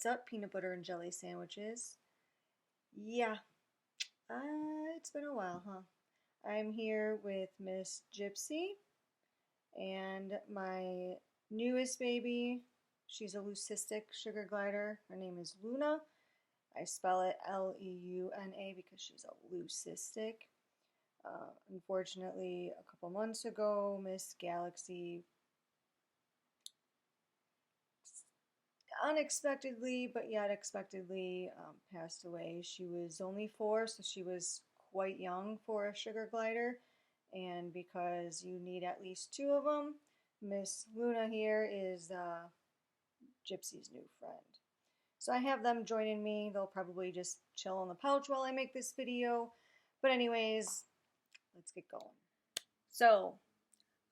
What's up, peanut butter and jelly sandwiches? Yeah, it's been a while, huh? I'm here with Miss Gypsy and my newest baby. She's a leucistic sugar glider. Her name is Luna. I spell it Leuna because she's a leucistic. Unfortunately, a couple months ago, Miss Galaxy unexpectedly, but yet expectedly, passed away. She was only 4, so she was quite young for a sugar glider. And because you need at least 2 of them, Miss Luna here is Gypsy's new friend. So I have them joining me. They'll probably just chill on the couch while I make this video. But anyways, let's get going. So,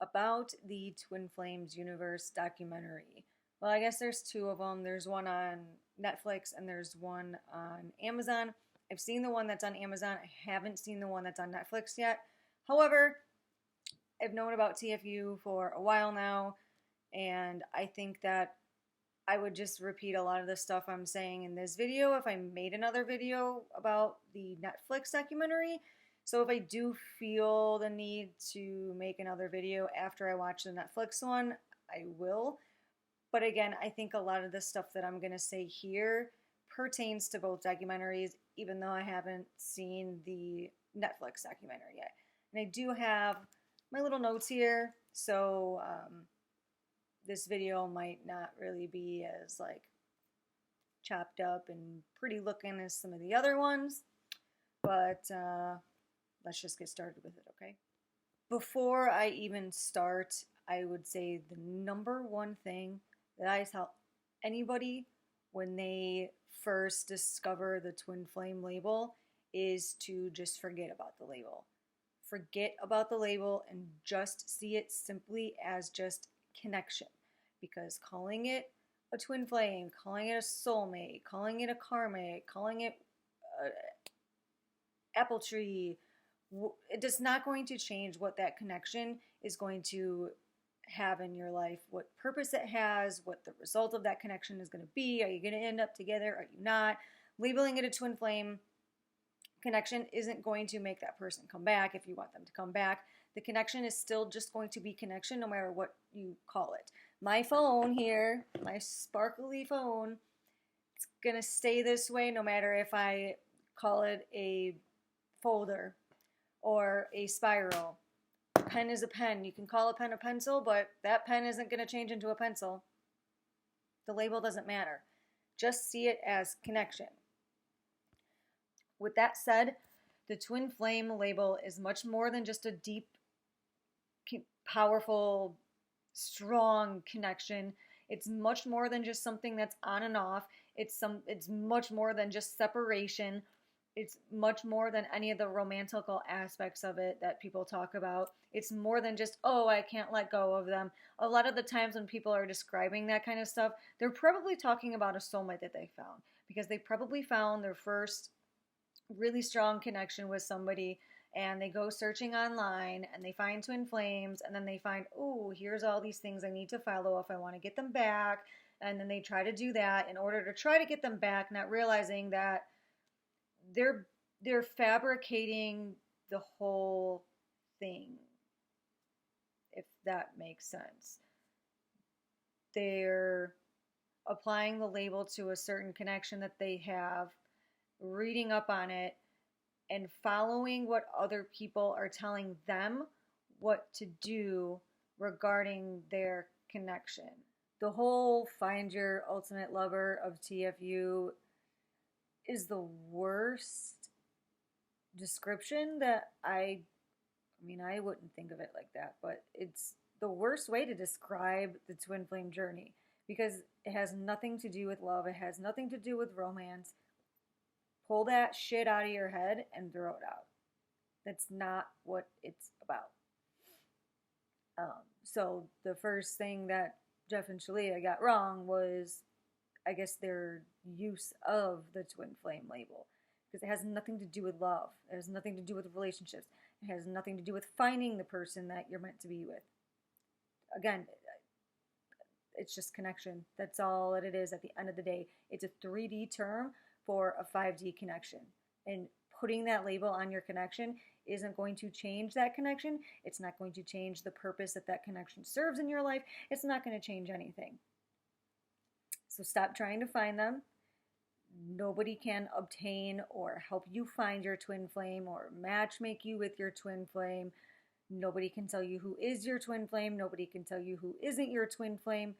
about the Twin Flames universe documentary. Well, I guess there's 2 of them. There's one on Netflix and there's one on Amazon. I've seen the one that's on Amazon. I haven't seen the one that's on Netflix yet. However, I've known about TFU for a while now, and I think that I would just repeat a lot of the stuff I'm saying in this video if I made another video about the Netflix documentary. So if I do feel the need to make another video after I watch the Netflix one, I will. But again, I think a lot of the stuff that I'm going to say here pertains to both documentaries, even though I haven't seen the Netflix documentary yet. And I do have my little notes here, so this video might not really be as like chopped up and pretty looking as some of the other ones, but let's just get started with it, okay? Before I even start, I would say the number one thing that I tell anybody when they first discover the twin flame label is to just forget about the label. Forget about the label and just see it simply as just connection. Because calling it a twin flame, calling it a soulmate, calling it a karmic, calling it apple tree, it is not going to change what that connection is going to have in your life, what purpose it has, what the result of that connection is going to be. Are you going to end up together? Are you not? Labeling it a twin flame connection isn't going to make that person come back if you want them to come back. The connection is still just going to be connection no matter what you call it. My phone here, my sparkly phone, it's going to stay this way no matter if I call it a folder or a spiral. A pen is a pen. You can call a pen a pencil, but that pen isn't going to change into a pencil. The label doesn't matter. Just see it as connection. With that said, the twin flame label is much more than just a deep, powerful, strong connection. It's much more than just something that's on and off. It's much more than just separation. It's much more than any of the romantical aspects of it that people talk about. It's more than just, oh, I can't let go of them. A lot of the times when people are describing that kind of stuff, they're probably talking about a soulmate that they found, because they probably found their first really strong connection with somebody, and they go searching online and they find twin flames, and then they find, oh, here's all these things I need to follow if I want to get them back. And then they try to do that in order to try to get them back, not realizing that they're fabricating the whole thing, if that makes sense. They're applying the label to a certain connection that they have, reading up on it, and following what other people are telling them what to do regarding their connection. The whole find your ultimate lover of TFU is the worst description that I wouldn't think of it like that, but it's the worst way to describe the twin flame journey, because it has nothing to do with love. It has nothing to do with romance. Pull that shit out of your head and throw it out. That's not what it's about. So the first thing that Jeff and Shalia got wrong was, I guess, their use of the twin flame label, because it has nothing to do with love. It has nothing to do with relationships. It has nothing to do with finding the person that you're meant to be with. Again, It's just connection. That's all that it is at the end of the day. It's a 3D term for a 5D connection. And putting that label on your connection isn't going to change that connection. It's not going to change the purpose that that connection serves in your life. It's not going to change anything. So stop trying to find them. Nobody can obtain or help you find your twin flame or match make you with your twin flame. Nobody can tell you who is your twin flame. Nobody can tell you who isn't your twin flame.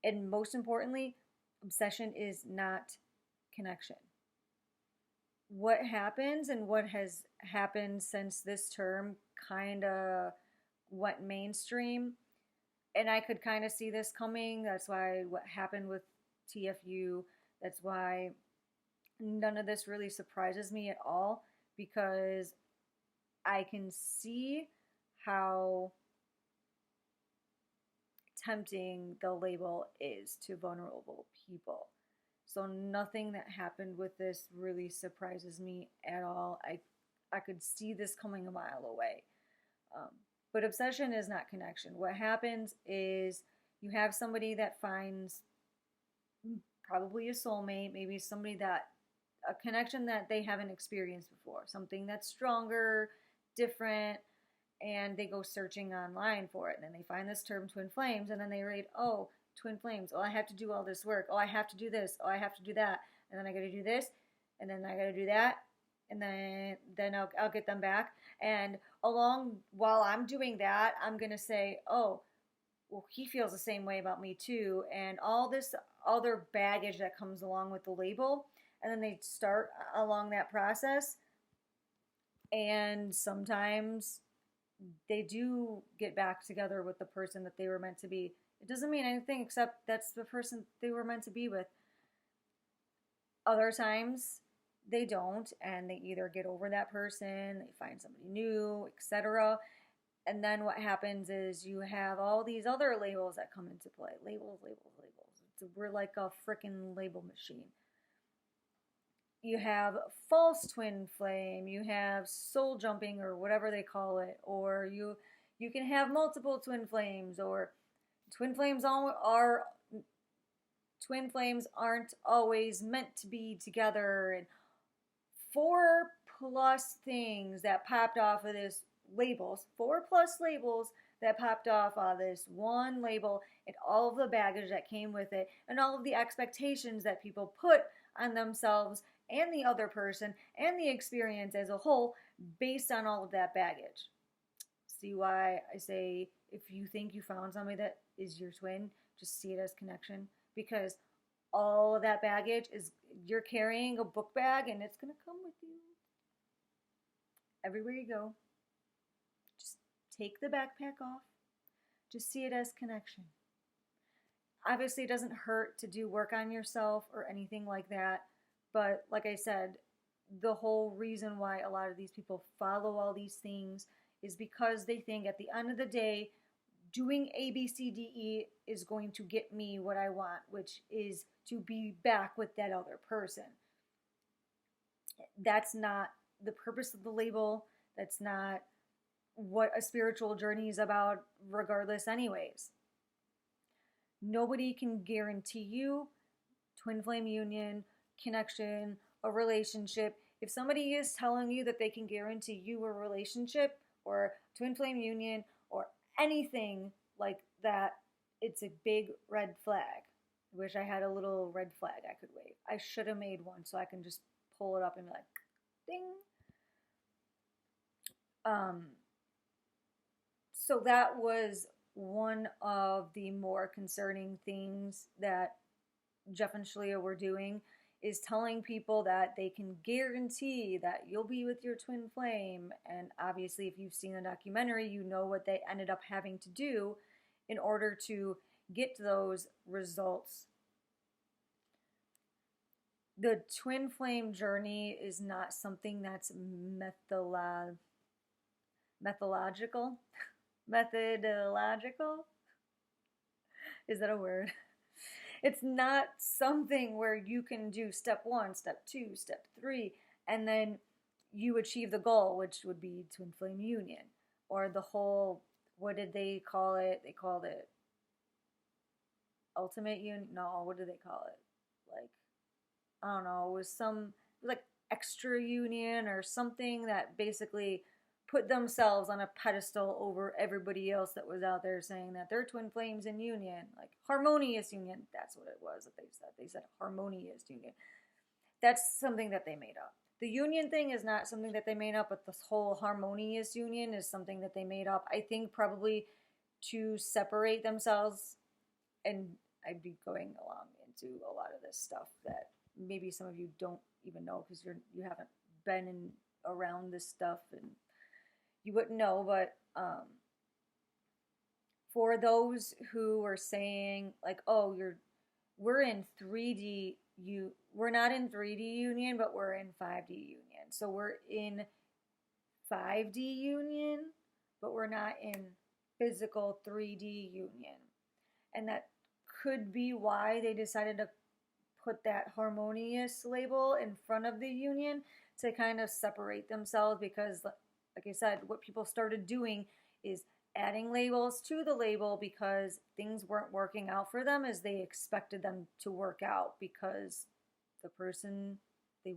And most importantly, obsession is not connection. What happens and what has happened since this term kind of went mainstream, and I could kind of see this coming. That's why what happened with TFU, that's why none of this really surprises me at all, because I can see how tempting the label is to vulnerable people. So nothing that happened with this really surprises me at all. I could see this coming a mile away. But obsession is not connection. What happens is you have somebody that finds probably a soulmate, maybe somebody that, a connection that they haven't experienced before, something that's stronger, different, and they go searching online for it. And then they find this term twin flames, and then they read, oh, twin flames. Oh, I have to do all this work. Oh, I have to do this. Oh, I have to do that. And then I got to do this. And then I got to do that. And then I'll get them back. And while I'm doing that, I'm going to say, oh, well, he feels the same way about me too. And all this other baggage that comes along with the label. And then they start along that process. And sometimes they do get back together with the person that they were meant to be. It doesn't mean anything except that's the person they were meant to be with. Other times they don't, and they either get over that person, they find somebody new, etc. And then what happens is you have all these other labels that come into play. Labels. We're like a freaking label machine. You have false twin flame, you have soul jumping or whatever they call it, or you can have multiple twin flames, or twin flames aren't always meant to be together, and 4+ things that popped off of this labels, 4+ labels that popped off of this one label, and all of the baggage that came with it, and all of the expectations that people put on themselves and the other person and the experience as a whole based on all of that baggage. See why I say if you think you found somebody that is your twin, just see it as connection, because all of that baggage is, you're carrying a book bag and it's going to come with you everywhere you go. Just take the backpack off. Just see it as connection. Obviously, it doesn't hurt to do work on yourself or anything like that. But like I said, the whole reason why a lot of these people follow all these things is because they think at the end of the day, doing A, B, C, D, E is going to get me what I want, which is to be back with that other person. That's not the purpose of the label. That's not what a spiritual journey is about, regardless anyways. Nobody can guarantee you twin flame union, connection, a relationship. If somebody is telling you that they can guarantee you a relationship or twin flame union or anything like that, it's a big red flag. I wish I had a little red flag I could wave. I should have made one so I can just pull it up and be like, ding. So that was one of the more concerning things that Jeff and Shalia were doing, is telling people that they can guarantee that you'll be with your twin flame. And obviously, if you've seen the documentary, you know what they ended up having to do in order to get those results. The twin flame journey is not something that's methodological. Is that a word? It's not something where you can do step 1, step 2, step 3, and then you achieve the goal, which would be twin flame union. Or the whole, what did they call it? They called it ultimate union. No, what do they call it? Like, I don't know. It was like extra union or something that basically put themselves on a pedestal over everybody else that was out there saying that they're twin flames in union, like harmonious union. That's what it was that they said. They said harmonious union. That's something that they made up. The union thing is not something that they made up, but this whole harmonious union is something that they made up. I think probably to separate themselves, and I'd be going along into a lot of this stuff that maybe some of you don't even know because you haven't been in around this stuff and you wouldn't know. But for those who are saying like, oh, we're in 3D, we're not in 3D union, but we're in 5D union. So we're in 5D union, but we're not in physical 3D union. And that could be why they decided to put that harmonious label in front of the union to kind of separate themselves, because like I said, what people started doing is adding labels to the label because things weren't working out for them as they expected them to work out, because the person, they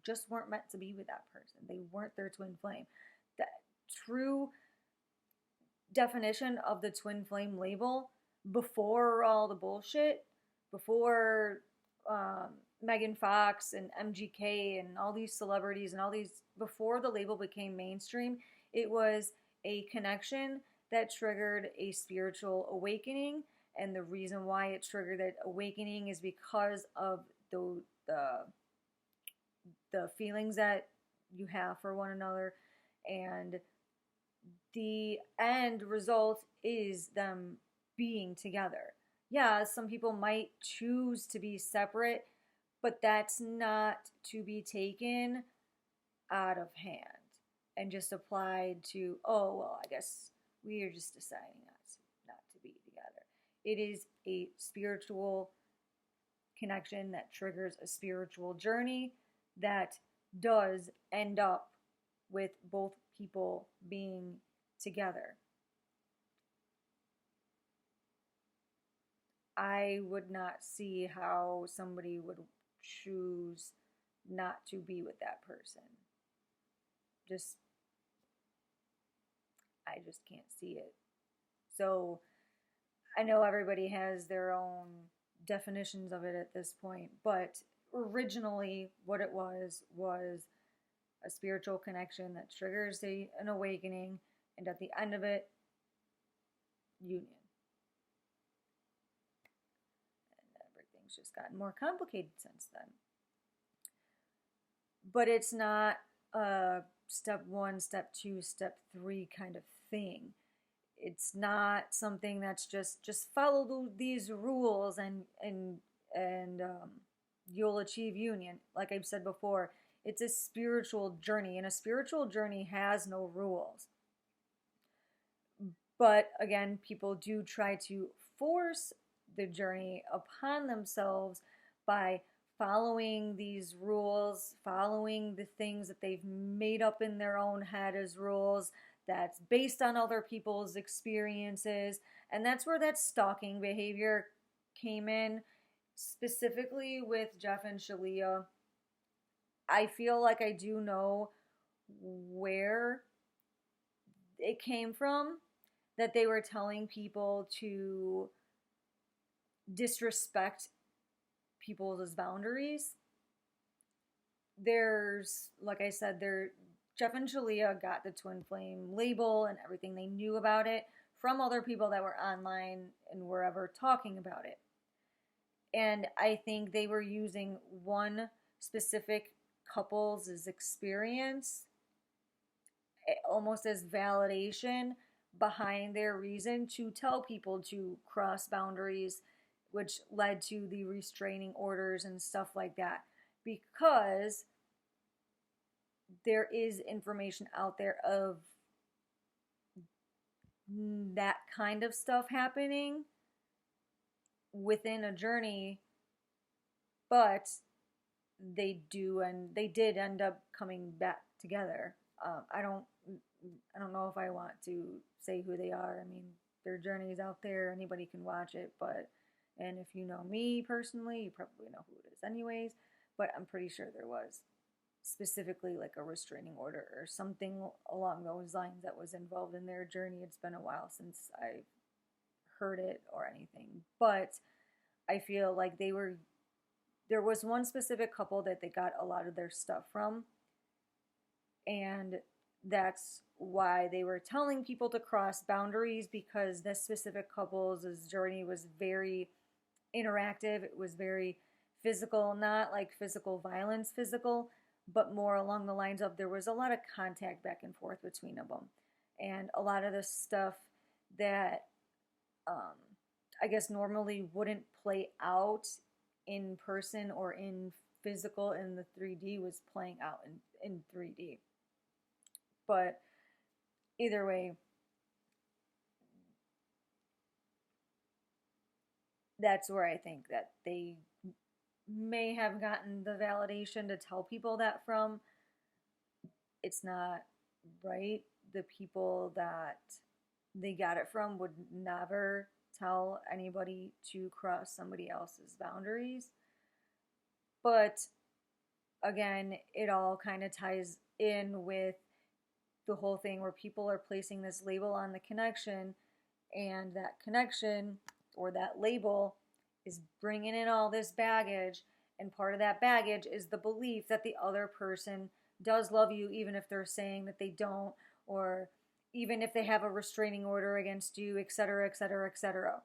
just weren't meant to be with that person. They weren't their twin flame. The true definition of the twin flame label before all the bullshit, before Megan Fox and MGK and all these celebrities and all these, before the label became mainstream, it was a connection that triggered a spiritual awakening. And the reason why it triggered that awakening is because of the feelings that you have for one another, and the end result is them being together. Yeah, some people might choose to be separate, but that's not to be taken out of hand and just applied to, oh, well, I guess we are just deciding not to be together. It is a spiritual connection that triggers a spiritual journey that does end up with both people being together. I would not see how somebody would choose not to be with that person. I just can't see it. So I know everybody has their own definitions of it at this point, but originally what it was a spiritual connection that triggers an awakening, and at the end of it, union. And everything's just gotten more complicated since then. But it's not a step 1, step 2, step 3 kind of thing. It's not something that's just follow these rules and you'll achieve union. Like I've said before, it's a spiritual journey, and a spiritual journey has no rules. But again, people do try to force the journey upon themselves by following these rules, following the things that they've made up in their own head as rules, that's based on other people's experiences. And that's where that stalking behavior came in, specifically with Jeff and Shalia. I feel like I do know where it came from, that they were telling people to disrespect people's boundaries. There's, like I said, Jeff and Shalia got the twin flame label and everything. They knew about it from other people that were online and wherever talking about it. And I think they were using one specific couple's experience almost as validation behind their reason to tell people to cross boundaries, which led to the restraining orders and stuff like that. Because there is information out there of that kind of stuff happening within a journey, but they did end up coming back together. I don't know if I want to say who they are. I mean, their journey is out there. Anybody can watch it, but And if you know me personally, you probably know who it is anyways, but I'm pretty sure there was specifically like a restraining order or something along those lines that was involved in their journey. It's been a while since I've heard it or anything, but I feel like there was one specific couple that they got a lot of their stuff from, and that's why they were telling people to cross boundaries, because this specific couple's journey was very interactive. It was very physical, not like physical violence, physical, but more along the lines of there was a lot of contact back and forth between them. And a lot of the stuff that um, I guess normally wouldn't play out in person or in physical in the 3D was playing out in 3D. But either way, that's where I think that they may have gotten the validation to tell people that from. It's not right. The people that they got it from would never tell anybody to cross somebody else's boundaries. But again, it all kind of ties in with the whole thing where people are placing this label on the connection, and that connection or that label is bringing in all this baggage, and part of that baggage is the belief that the other person does love you, even if they're saying that they don't, or even if they have a restraining order against you, etc., etc., etc.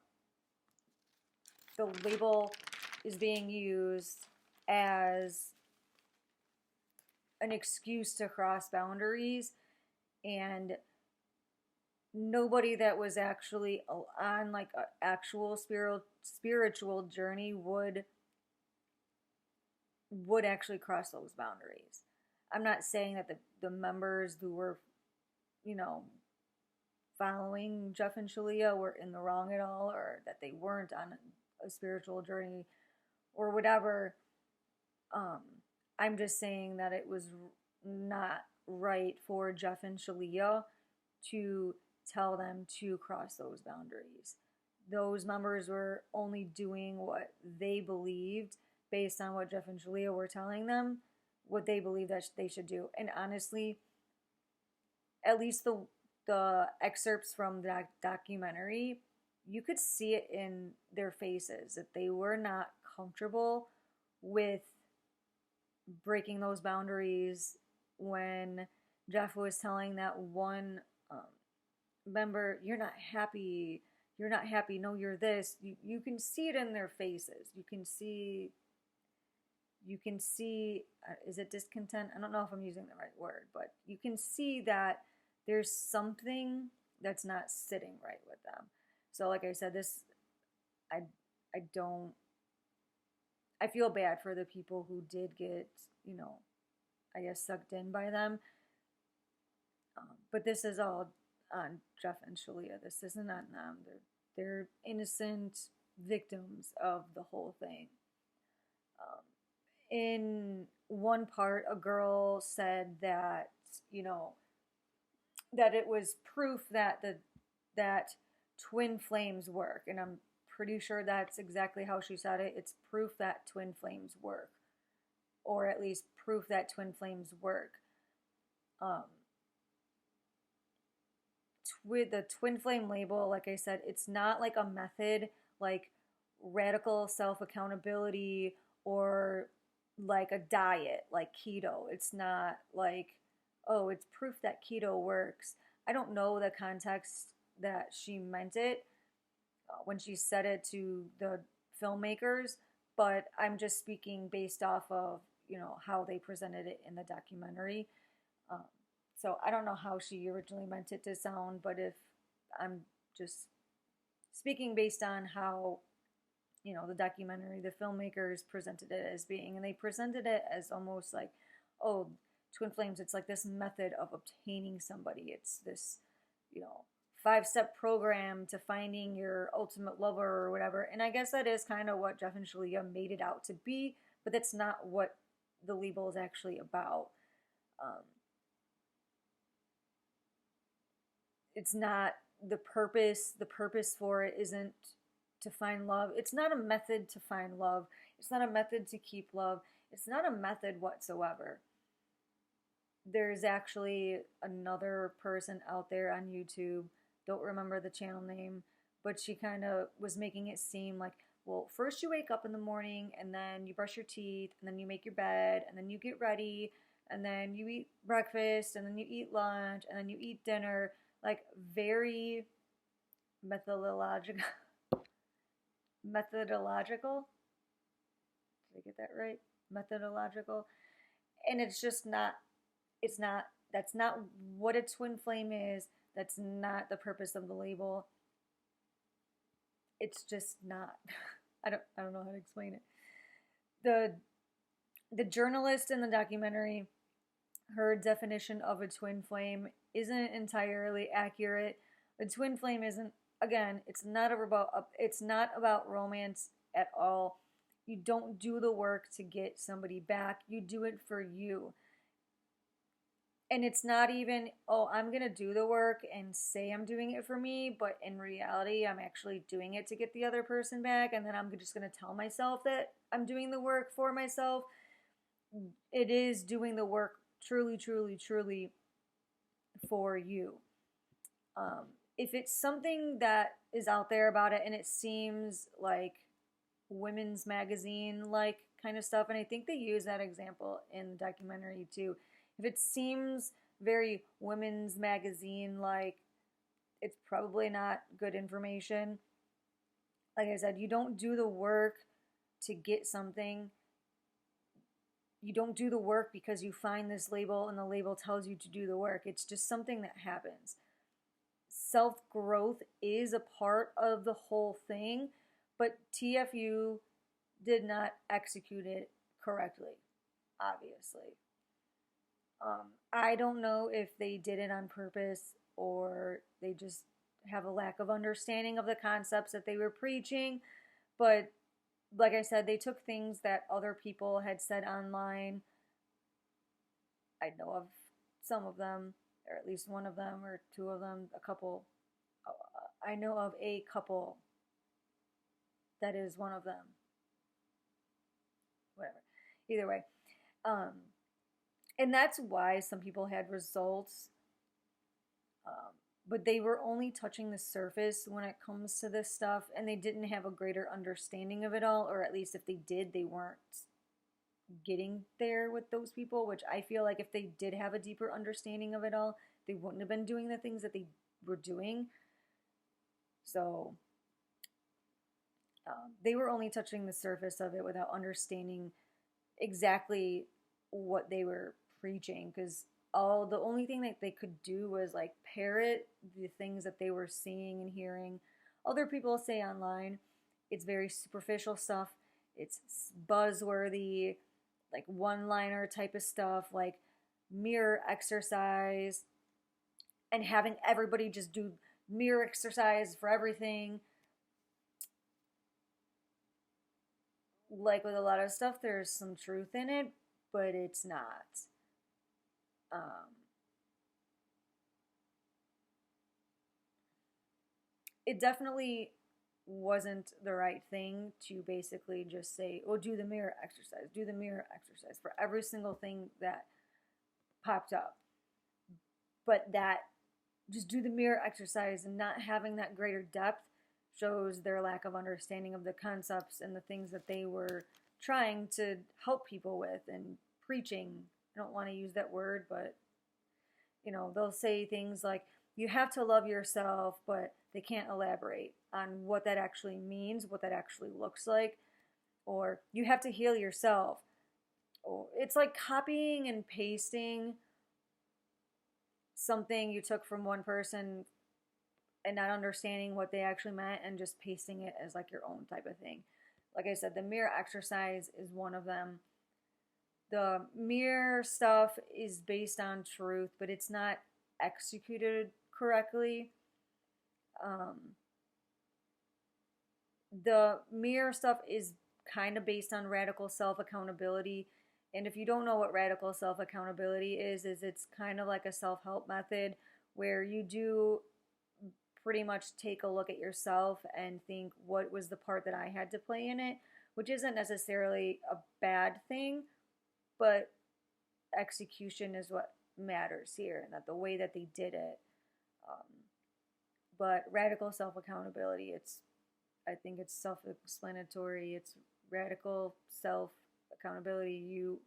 The label is being used as an excuse to cross boundaries, and nobody that was actually on like an actual spiritual journey would actually cross those boundaries. I'm not saying that the members who were, you know, following Jeff and Shalia were in the wrong at all, or that they weren't on a spiritual journey or whatever. I'm just saying that it was not right for Jeff and Shalia to tell them to cross those boundaries. Those members were only doing what they believed based on what Jeff and Shalia were telling them, what they believed that they should do. And honestly, at least the excerpts from that documentary, you could see it in their faces that they were not comfortable with breaking those boundaries when Jeff was telling that one member, you're not happy, no, you're this. You can see it in their faces. You can see, is it discontent? I don't know if I'm using the right word, but you can see that there's something that's not sitting right with them. So like I said, I don't, I feel bad for the people who did get, you know, I guess sucked in by them. But this is all on Jeff and Shalia. This isn't on them. They're innocent victims of the whole thing. In one part, a girl said that, you know, that it was proof that that twin flames work, and I'm pretty sure that's exactly how she said it. It's proof that twin flames work, or at least proof that twin flames work. With the twin flame label, like I said, it's not like a method like radical self accountability or like a diet like keto. It's not like, oh, it's proof that keto works. I don't know the context that she meant it when she said it to the filmmakers, but I'm just speaking based off of, you know, how they presented it in the documentary. So I don't know how she originally meant it to sound, but if I'm just speaking based on how, you know, the documentary, the filmmakers presented it as being, and they presented it as almost like, oh, twin flames, it's like this method of obtaining somebody. It's this, you know, 5-step program to finding your ultimate lover or whatever. And I guess that is kind of what Jeff and Shalia made it out to be, but that's not what the label is actually about. It's not the purpose. The purpose for it isn't to find love. It's not a method to find love. It's not a method to keep love. It's not a method whatsoever. There's actually another person out there on YouTube, don't remember the channel name, but she kind of was making it seem like, well, first you wake up in the morning and then you brush your teeth and then you make your bed and then you get ready and then you eat breakfast and then you eat lunch and then you eat dinner. Like very methodological. Methodological? Did I get that right? Methodological. And it's just not, that's not what a twin flame is. That's not the purpose of the label. It's just not. I don't know how to explain it. The journalist in the documentary, her definition of a twin flame isn't entirely accurate. A twin flame isn't, again, it's not about romance at all. You don't do the work to get somebody back. You do it for you. And it's not even, oh, I'm going to do the work and say I'm doing it for me, but in reality, I'm actually doing it to get the other person back, and then I'm just going to tell myself that I'm doing the work for myself. It is doing the work truly, truly, truly for you. If it's something that is out there about it and it seems like women's magazine like kind of stuff, and I think they use that example in the documentary too. If it seems very women's magazine like, it's probably not good information. Like I said, you don't do the work to get something. You don't do the work because you find this label and the label tells you to do the work. It's just something that happens. Self-growth is a part of the whole thing, but TFU did not execute it correctly, obviously. I don't know if they did it on purpose or they just have a lack of understanding of the concepts that they were preaching, but like I said, they took things that other people had said online. I know of some of them, or at least one of them, or two of them, a couple. I know of a couple that is one of them. Whatever. Either way. And that's why some people had results. But they were only touching the surface when it comes to this stuff, and they didn't have a greater understanding of it all, or at least if they did, they weren't getting there with those people, which I feel like if they did have a deeper understanding of it all, they wouldn't have been doing the things that they were doing. So they were only touching the surface of it without understanding exactly what they were preaching, because the only thing that they could do was like parrot the things that they were seeing and hearing other people say online. It's very superficial stuff. It's buzzworthy, like one-liner type of stuff, like mirror exercise, and having everybody just do mirror exercise for everything. Like with a lot of stuff, there's some truth in it, but it's not. It definitely wasn't the right thing to basically just say, oh, do the mirror exercise for every single thing that popped up. But that, just do the mirror exercise and not having that greater depth shows their lack of understanding of the concepts and the things that they were trying to help people with and preaching. I don't want to use that word, but they'll say things like, you have to love yourself, but they can't elaborate on what that actually means, what that actually looks like, or you have to heal yourself. Or it's like copying and pasting something you took from one person and not understanding what they actually meant and just pasting it as like your own type of thing. Like I said, the mirror exercise is one of them. The mirror stuff is based on truth, but it's not executed correctly. The mirror stuff is kind of based on radical self-accountability. And if you don't know what radical self-accountability is it's kind of like a self-help method where you do pretty much take a look at yourself and think, what was the part that I had to play in it, which isn't necessarily a bad thing, but execution is what matters here, and that the way that they did it. Um, but radical self accountability, I think it's self explanatory. It's radical self accountability. You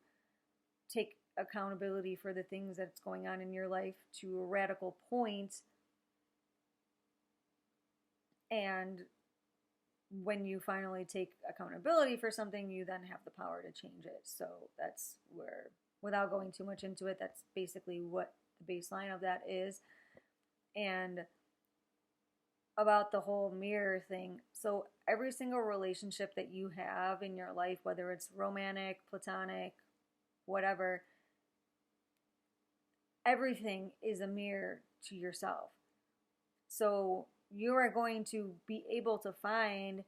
take accountability for the things that's going on in your life to a radical point, and when you finally take accountability for something, you then have the power to change it. So that's where, without going too much into it, that's basically what the baseline of that is. And about the whole mirror thing, so every single relationship that you have in your life, whether it's romantic, platonic, whatever, everything is a mirror to yourself. So you are going to be able to find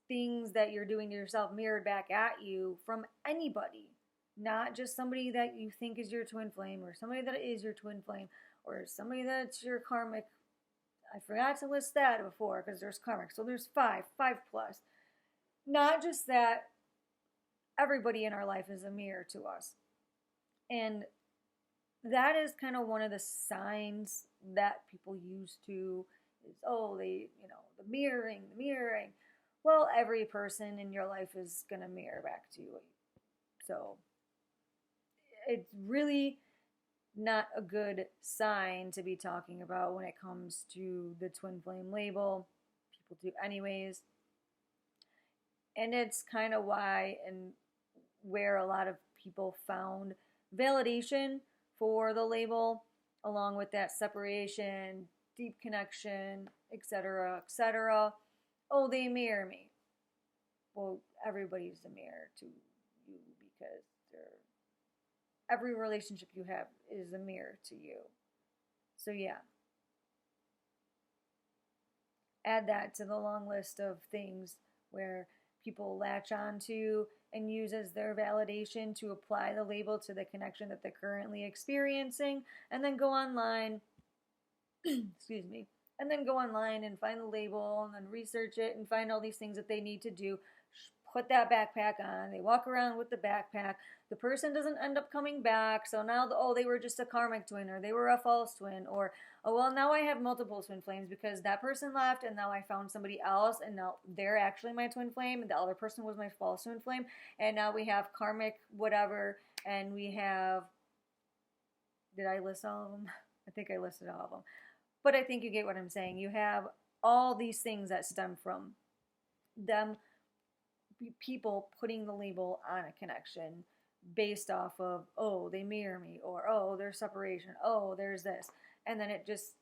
things that you're doing to yourself mirrored back at you from anybody, not just somebody that you think is your twin flame, or somebody that is your twin flame, or somebody that's your karmic. I forgot to list that before because there's karmic. So there's five plus. Not just that, everybody in our life is a mirror to us. And that is kind of one of the signs that people use to, is, oh, they, the mirroring. Well, every person in your life is going to mirror back to you. So it's really not a good sign to be talking about when it comes to the twin flame label. People do anyways. And it's kind of why and where a lot of people found validation for the label, along with that separation, deep connection, etc., etc. Oh, they mirror me. Well, everybody's a mirror to you, because every relationship you have is a mirror to you. So yeah. Add that to the long list of things where people latch onto and use as their validation to apply the label to the connection that they're currently experiencing, and then go online, excuse me, and then go online and find the label and then research it and find all these things that they need to do. Put that backpack on. They walk around with the backpack. The person doesn't end up coming back. So now, they were just a karmic twin, or they were a false twin, or, oh, well, now I have multiple twin flames because that person left and now I found somebody else and now they're actually my twin flame and the other person was my false twin flame. And now we have karmic whatever, and we have, did I list all of them? I think I listed all of them. But I think you get what I'm saying. You have all these things that stem from them, people putting the label on a connection based off of, oh, they mirror me, or, oh, there's separation, oh, there's this. And then it's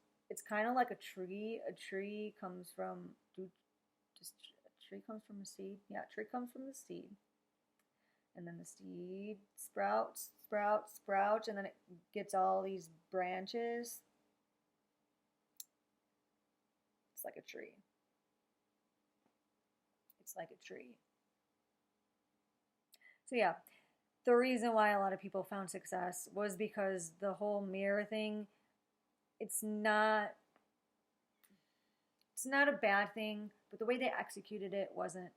kind of like a tree. A tree comes from, a tree comes from a seed? Yeah, a tree comes from the seed. And then the seed sprouts, and then it gets all these branches. It's like a tree. It's like a tree. So yeah, the reason why a lot of people found success was because the whole mirror thing, it's not a bad thing, but the way they executed it wasn't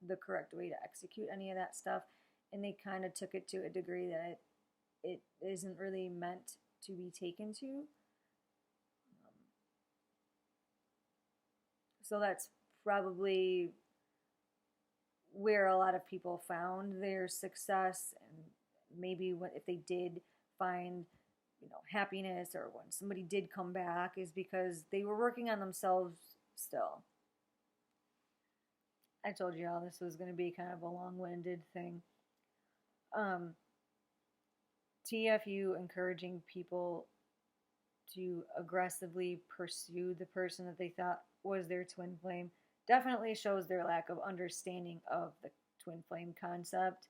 the correct way to execute any of that stuff, and they kind of took it to a degree that it isn't really meant to be taken to. So that's probably where a lot of people found their success, and maybe if they did find, happiness, or when somebody did come back, is because they were working on themselves still. I told you all this was going to be kind of a long-winded thing. TFU encouraging people to aggressively pursue the person that they thought was their twin flame definitely shows their lack of understanding of the twin flame concept.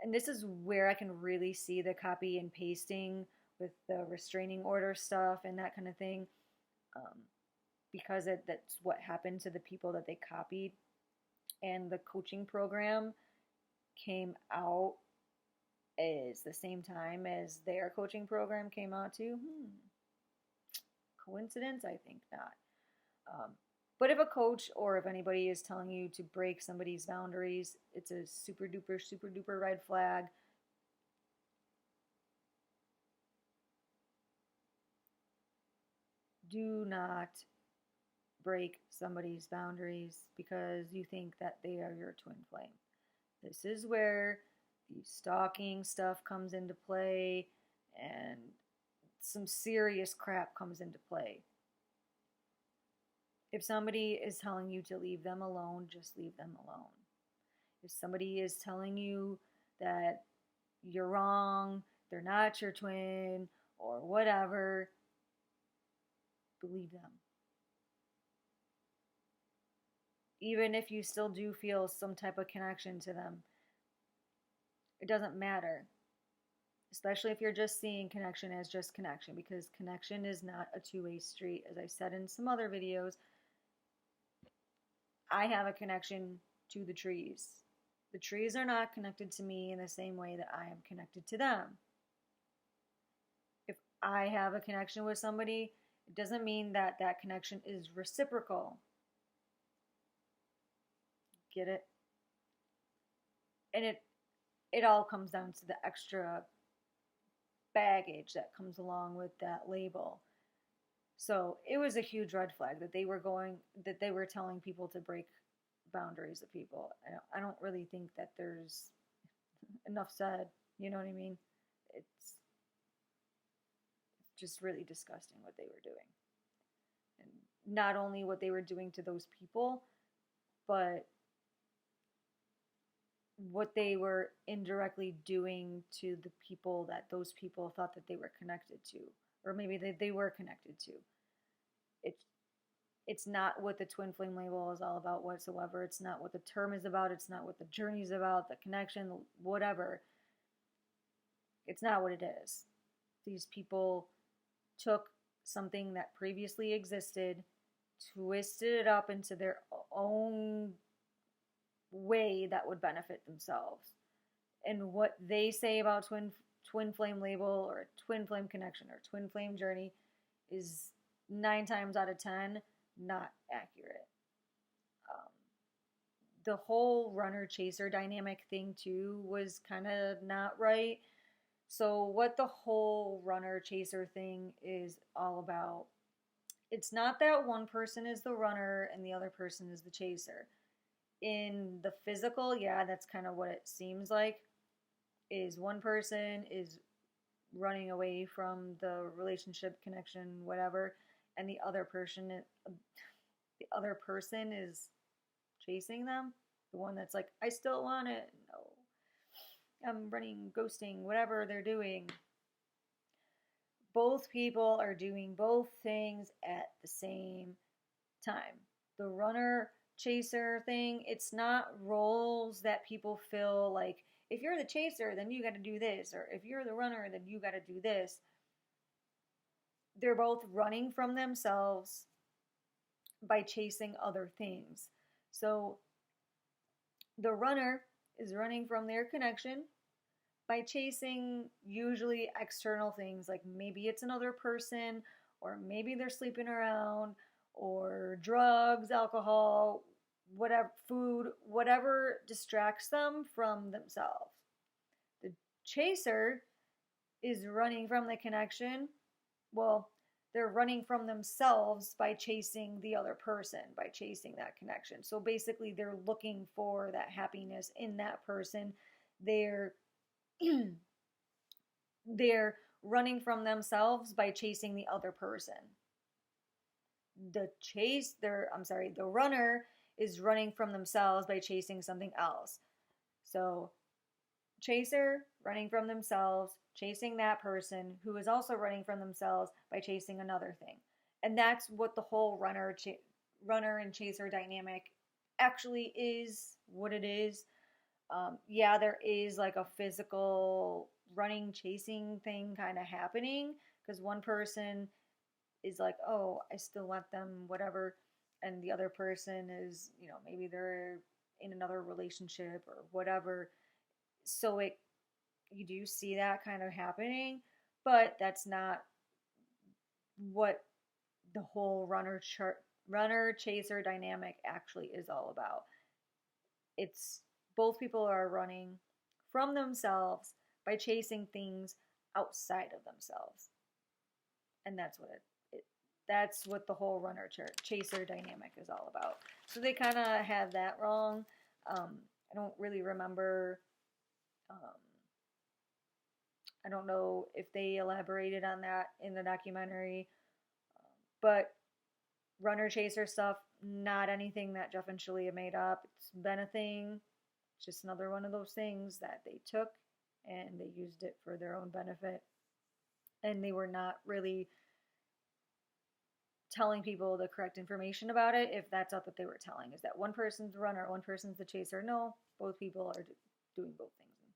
And this is where I can really see the copy and pasting with the restraining order stuff and that kind of thing, because that's what happened to the people that they copied. And the coaching program came out as the same time as their coaching program came out too. Coincidence? I think not. But if a coach or if anybody is telling you to break somebody's boundaries, it's a super duper red flag. Do not break somebody's boundaries because you think that they are your twin flame. This is where the stalking stuff comes into play and some serious crap comes into play. If somebody is telling you to leave them alone, just leave them alone. If somebody is telling you that you're wrong, they're not your twin, or whatever, believe them. Even if you still do feel some type of connection to them, it doesn't matter. Especially if you're just seeing connection as just connection, because connection is not a two-way street. As I said in some other videos, I have a connection to the trees. The trees are not connected to me in the same way that I am connected to them. If I have a connection with somebody, it doesn't mean that that connection is reciprocal. Get it? And it all comes down to the extra baggage that comes along with that label. So it was a huge red flag that they were telling people to break boundaries of people. I don't really think that there's enough said. You know what I mean? It's just really disgusting what they were doing. And not only what they were doing to those people, but what they were indirectly doing to the people that those people thought that they were connected to, or maybe they were connected to. It's not what the twin flame label is all about whatsoever. It's not what the term is about. It's not what the journey is about, the connection, whatever. It's not what it is. These people took something that previously existed, twisted it up into their own way that would benefit themselves. And what they say about twin flame label or twin flame connection or twin flame journey is 9 times out of 10 not accurate. The whole runner chaser dynamic thing too was kind of not right. So what the whole runner chaser thing is all about, it's not that one person is the runner and the other person is the chaser. In the physical, yeah, that's kind of what it seems like, is one person is running away from the relationship, connection, whatever, and the other person is chasing them. The one that's like, I still want it. No, I'm running, ghosting, whatever they're doing. Both people are doing both things at the same time. The runner chaser thing, it's not roles that people feel like, if you're the chaser, then you got to do this, or if you're the runner, then you got to do this. They're both running from themselves by chasing other things. So the runner is running from their connection by chasing usually external things, like maybe it's another person, or maybe they're sleeping around, or drugs, alcohol, whatever, food, whatever distracts them from themselves. The chaser is running from the connection. Well, they're running from themselves by chasing the other person, by chasing that connection. So basically, they're looking for that happiness in that person. They're running from themselves by chasing the other person. The runner is running from themselves by chasing something else. So, chaser, running from themselves, chasing that person who is also running from themselves by chasing another thing. And that's what the whole runner and chaser dynamic actually is, what it is. Yeah, there is like a physical running, chasing thing kind of happening, because one person is like, oh, I still want them, whatever, and the other person is, maybe they're in another relationship or whatever. So you do see that kind of happening, but that's not what the whole runner chaser dynamic actually is all about. It's both people are running from themselves by chasing things outside of themselves. And that's what that's what the whole runner chaser dynamic is all about. So they kind of have that wrong. I don't really remember. Um, I don't know if they elaborated on that in the documentary, but runner chaser stuff, not anything that Jeff and Shalia made up. It's been a thing. It's just another one of those things that they took and they used it for their own benefit. And they were not really telling people the correct information about it if that's not what they were telling. Is that one person's the runner, one person's the chaser? No, both people are doing both things.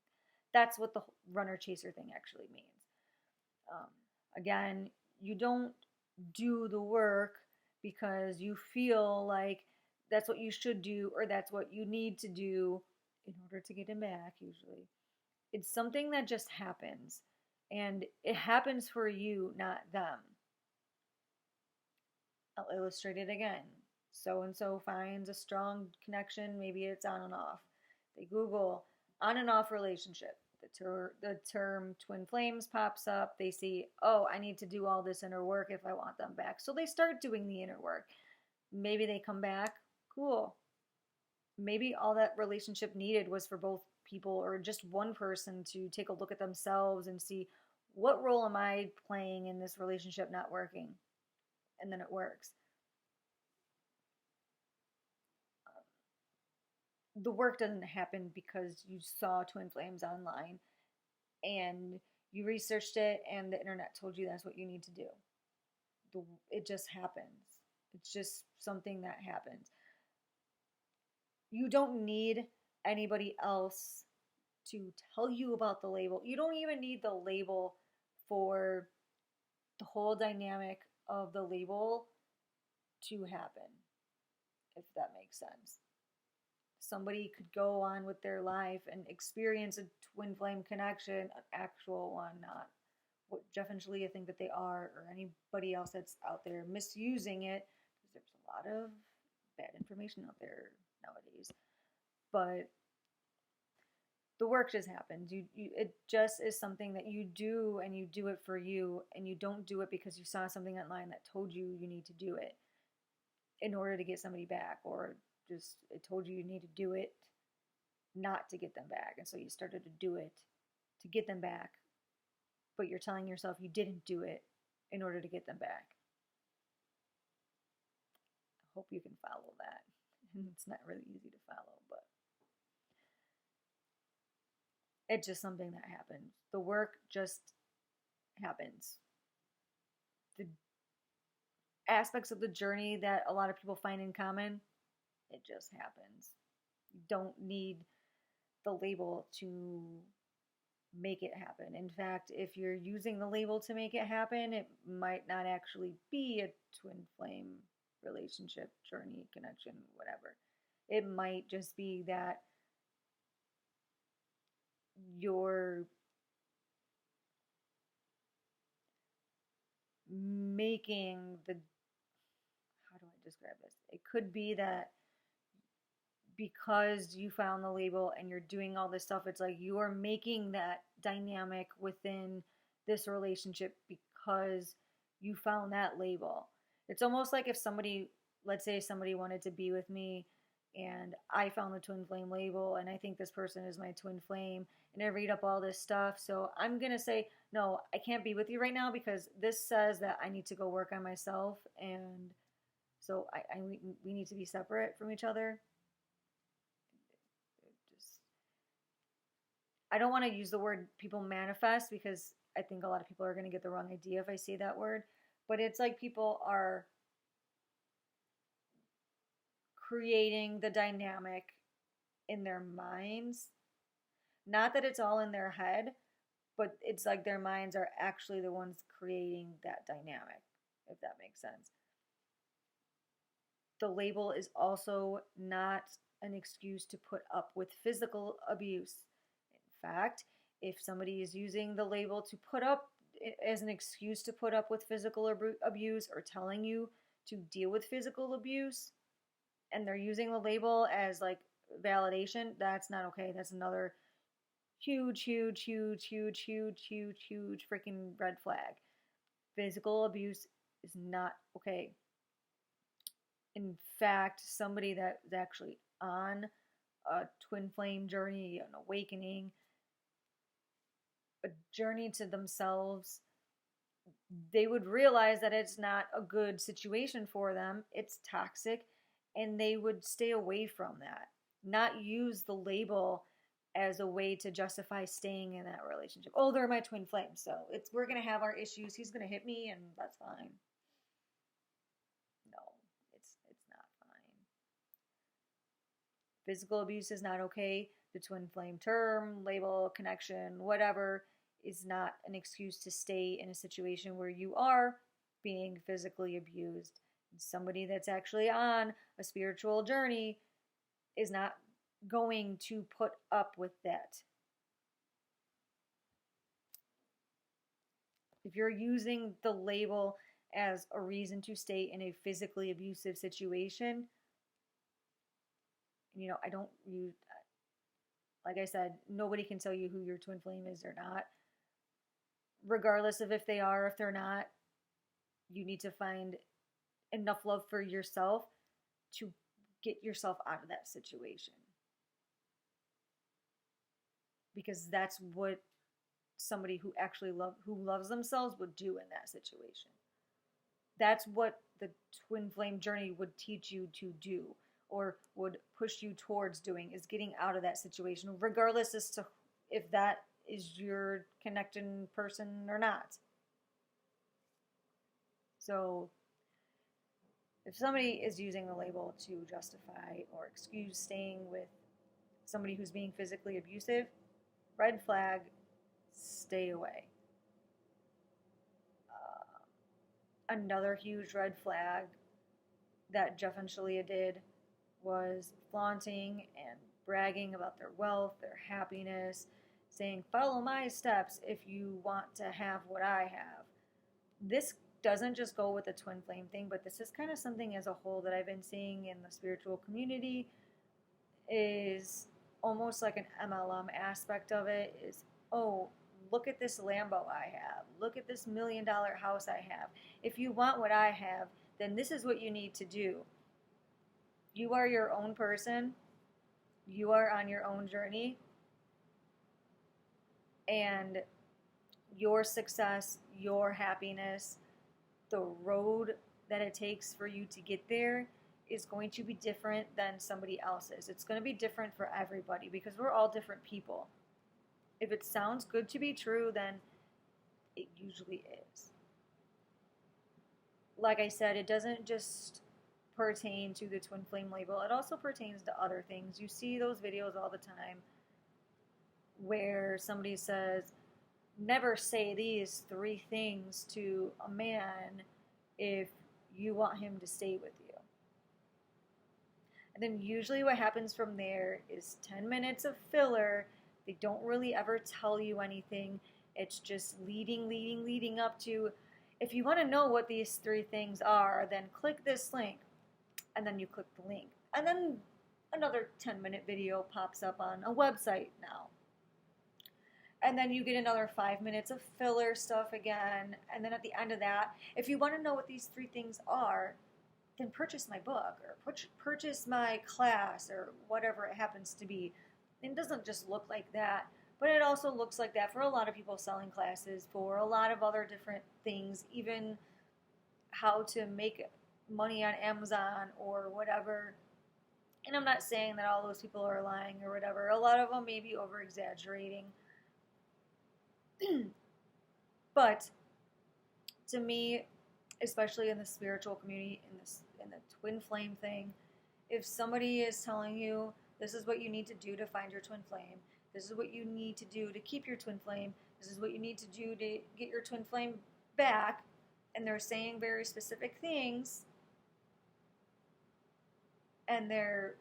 That's what the runner chaser thing actually means. Again, you don't do the work because you feel like that's what you should do or that's what you need to do in order to get him back, usually. It's something that just happens. And it happens for you, not them. I'll illustrate it again. So-and-so finds a strong connection. Maybe it's on and off. They Google on and off relationship. The term twin flames pops up. They see, oh, I need to do all this inner work if I want them back. So they start doing the inner work. Maybe they come back. Cool. Maybe all that relationship needed was for both people or just one person to take a look at themselves and see, what role am I playing in this relationship not working? And then it works. The work doesn't happen because you saw twin flames online and you researched it and the internet told you that's what you need to do. It just happens. It's just something that happens. You don't need anybody else to tell you about the label. You don't even need the label for the whole dynamic of the label to happen, if that makes sense. Somebody could go on with their life and experience a twin flame connection, an actual one, not what Jeff and Shalia think that they are, or anybody else that's out there misusing it, because there's a lot of bad information out there nowadays. But the work just happens. It just is something that you do, and you do it for you, and you don't do it because you saw something online that told you you need to do it in order to get somebody back, or just it told you need to do it not to get them back, and so you started to do it to get them back, but you're telling yourself you didn't do it in order to get them back. I hope you can follow that. It's not really easy to follow, but it's just something that happens. The work just happens. The aspects of the journey that a lot of people find in common, it just happens. You don't need the label to make it happen. In fact, if you're using the label to make it happen, it might not actually be a twin flame relationship, journey, connection, whatever. It might just be that you're making the, how do I describe this? It could be that because you found the label and you're doing all this stuff, it's like you are making that dynamic within this relationship because you found that label. It's almost like if somebody, let's say somebody wanted to be with me and I found the twin flame label and I think this person is my twin flame and I read up all this stuff. So I'm going to say, no, I can't be with you right now because this says that I need to go work on myself. And so we need to be separate from each other. I don't want to use the word people manifest because I think a lot of people are going to get the wrong idea if I say that word. But it's like people are creating the dynamic in their minds. Not that it's all in their head, but it's like their minds are actually the ones creating that dynamic, if that makes sense. The label is also not an excuse to put up with physical abuse. In fact, if somebody is using the label to put up as an excuse to put up with physical abuse or telling you to deal with physical abuse, and they're using the label as like validation, that's not okay. That's another huge, huge, huge, huge, huge, huge, huge freaking red flag. Physical abuse is not okay. In fact, somebody that is actually on a twin flame journey, an awakening, a journey to themselves, they would realize that it's not a good situation for them. It's toxic, and they would stay away from that. Not use the label as a way to justify staying in that relationship. Oh, they're my twin flame, so we're gonna have our issues. He's gonna hit me, and that's fine. No, it's not fine. Physical abuse is not okay. The twin flame term, label, connection, whatever, is not an excuse to stay in a situation where you are being physically abused. Somebody that's actually on a spiritual journey is not going to put up with that. If you're using the label as a reason to stay in a physically abusive situation, like I said, nobody can tell you who your twin flame is or not. Regardless of if they are, if they're not, you need to find enough love for yourself to get yourself out of that situation. Because that's what somebody who actually loves themselves would do in that situation. That's what the twin flame journey would teach you to do, or would push you towards doing, is getting out of that situation, regardless as to if that is your connecting person or not. So if somebody is using the label to justify or excuse staying with somebody who's being physically abusive, red flag, stay away. Another huge red flag that Jeff and Shalia did was flaunting and bragging about their wealth, their happiness, saying, follow my steps if you want to have what I have. This doesn't just go with the twin flame thing, but this is kind of something as a whole that I've been seeing in the spiritual community, is almost like an MLM aspect of it, is, oh, look at this Lambo I have. Look at this $1 million house I have. If you want what I have, then this is what you need to do. You are your own person. You are on your own journey. And your success, your happiness, the road that it takes for you to get there is going to be different than somebody else's. It's going to be different for everybody because we're all different people. If it sounds good to be true, then it usually is. Like I said, it doesn't just pertain to the twin flame label. It also pertains to other things. You see those videos all the time where somebody says, never say these 3 things to a man if you want him to stay with you. And then usually what happens from there is 10 minutes of filler. They don't really ever tell you anything. It's just leading up to, if you want to know what these 3 things are, then click this link. And then you click the link. And then another 10-minute video pops up on a website now. And then you get another 5 minutes of filler stuff again. And then at the end of that, if you want to know what these 3 things are, then purchase my book or purchase my class or whatever it happens to be. It doesn't just look like that, but it also looks like that for a lot of people selling classes, for a lot of other different things, even how to make money on Amazon or whatever. And I'm not saying that all those people are lying or whatever. A lot of them may be over-exaggerating. But to me, especially in the spiritual community, in the twin flame thing, if somebody is telling you this is what you need to do to find your twin flame, this is what you need to do to keep your twin flame, this is what you need to do to get your twin flame back, and they're saying very specific things, and they're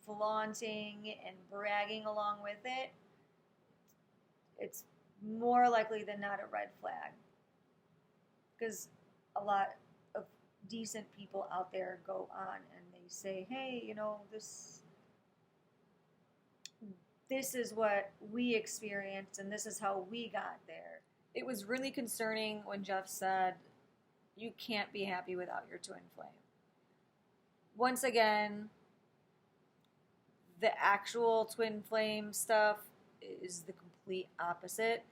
flaunting and bragging along with it, it's more likely than not a red flag. because a lot of decent people out there go on and they say, hey, this is what we experienced and this is how we got there. It was really concerning when Jeff said, you can't be happy without your twin flame. Once again, the actual twin flame stuff is the complete opposite.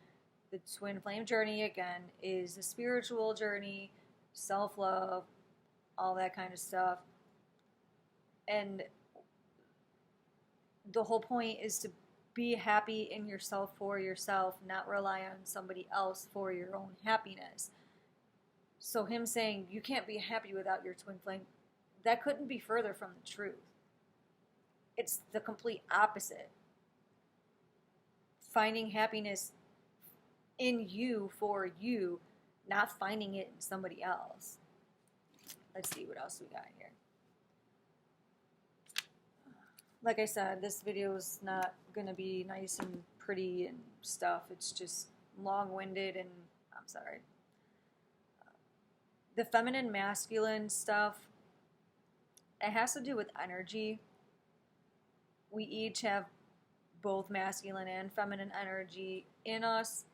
The twin flame journey, again, is a spiritual journey, self-love, all that kind of stuff. And the whole point is to be happy in yourself for yourself, not rely on somebody else for your own happiness. So him saying you can't be happy without your twin flame, that couldn't be further from the truth. It's the complete opposite. Finding happiness in you for you, not finding it in somebody else. Let's see what else we got here. Like I said, this video is not going to be nice and pretty and stuff. It's just long-winded and I'm sorry. The feminine masculine stuff, it has to do with energy. We each have both masculine and feminine energy in us,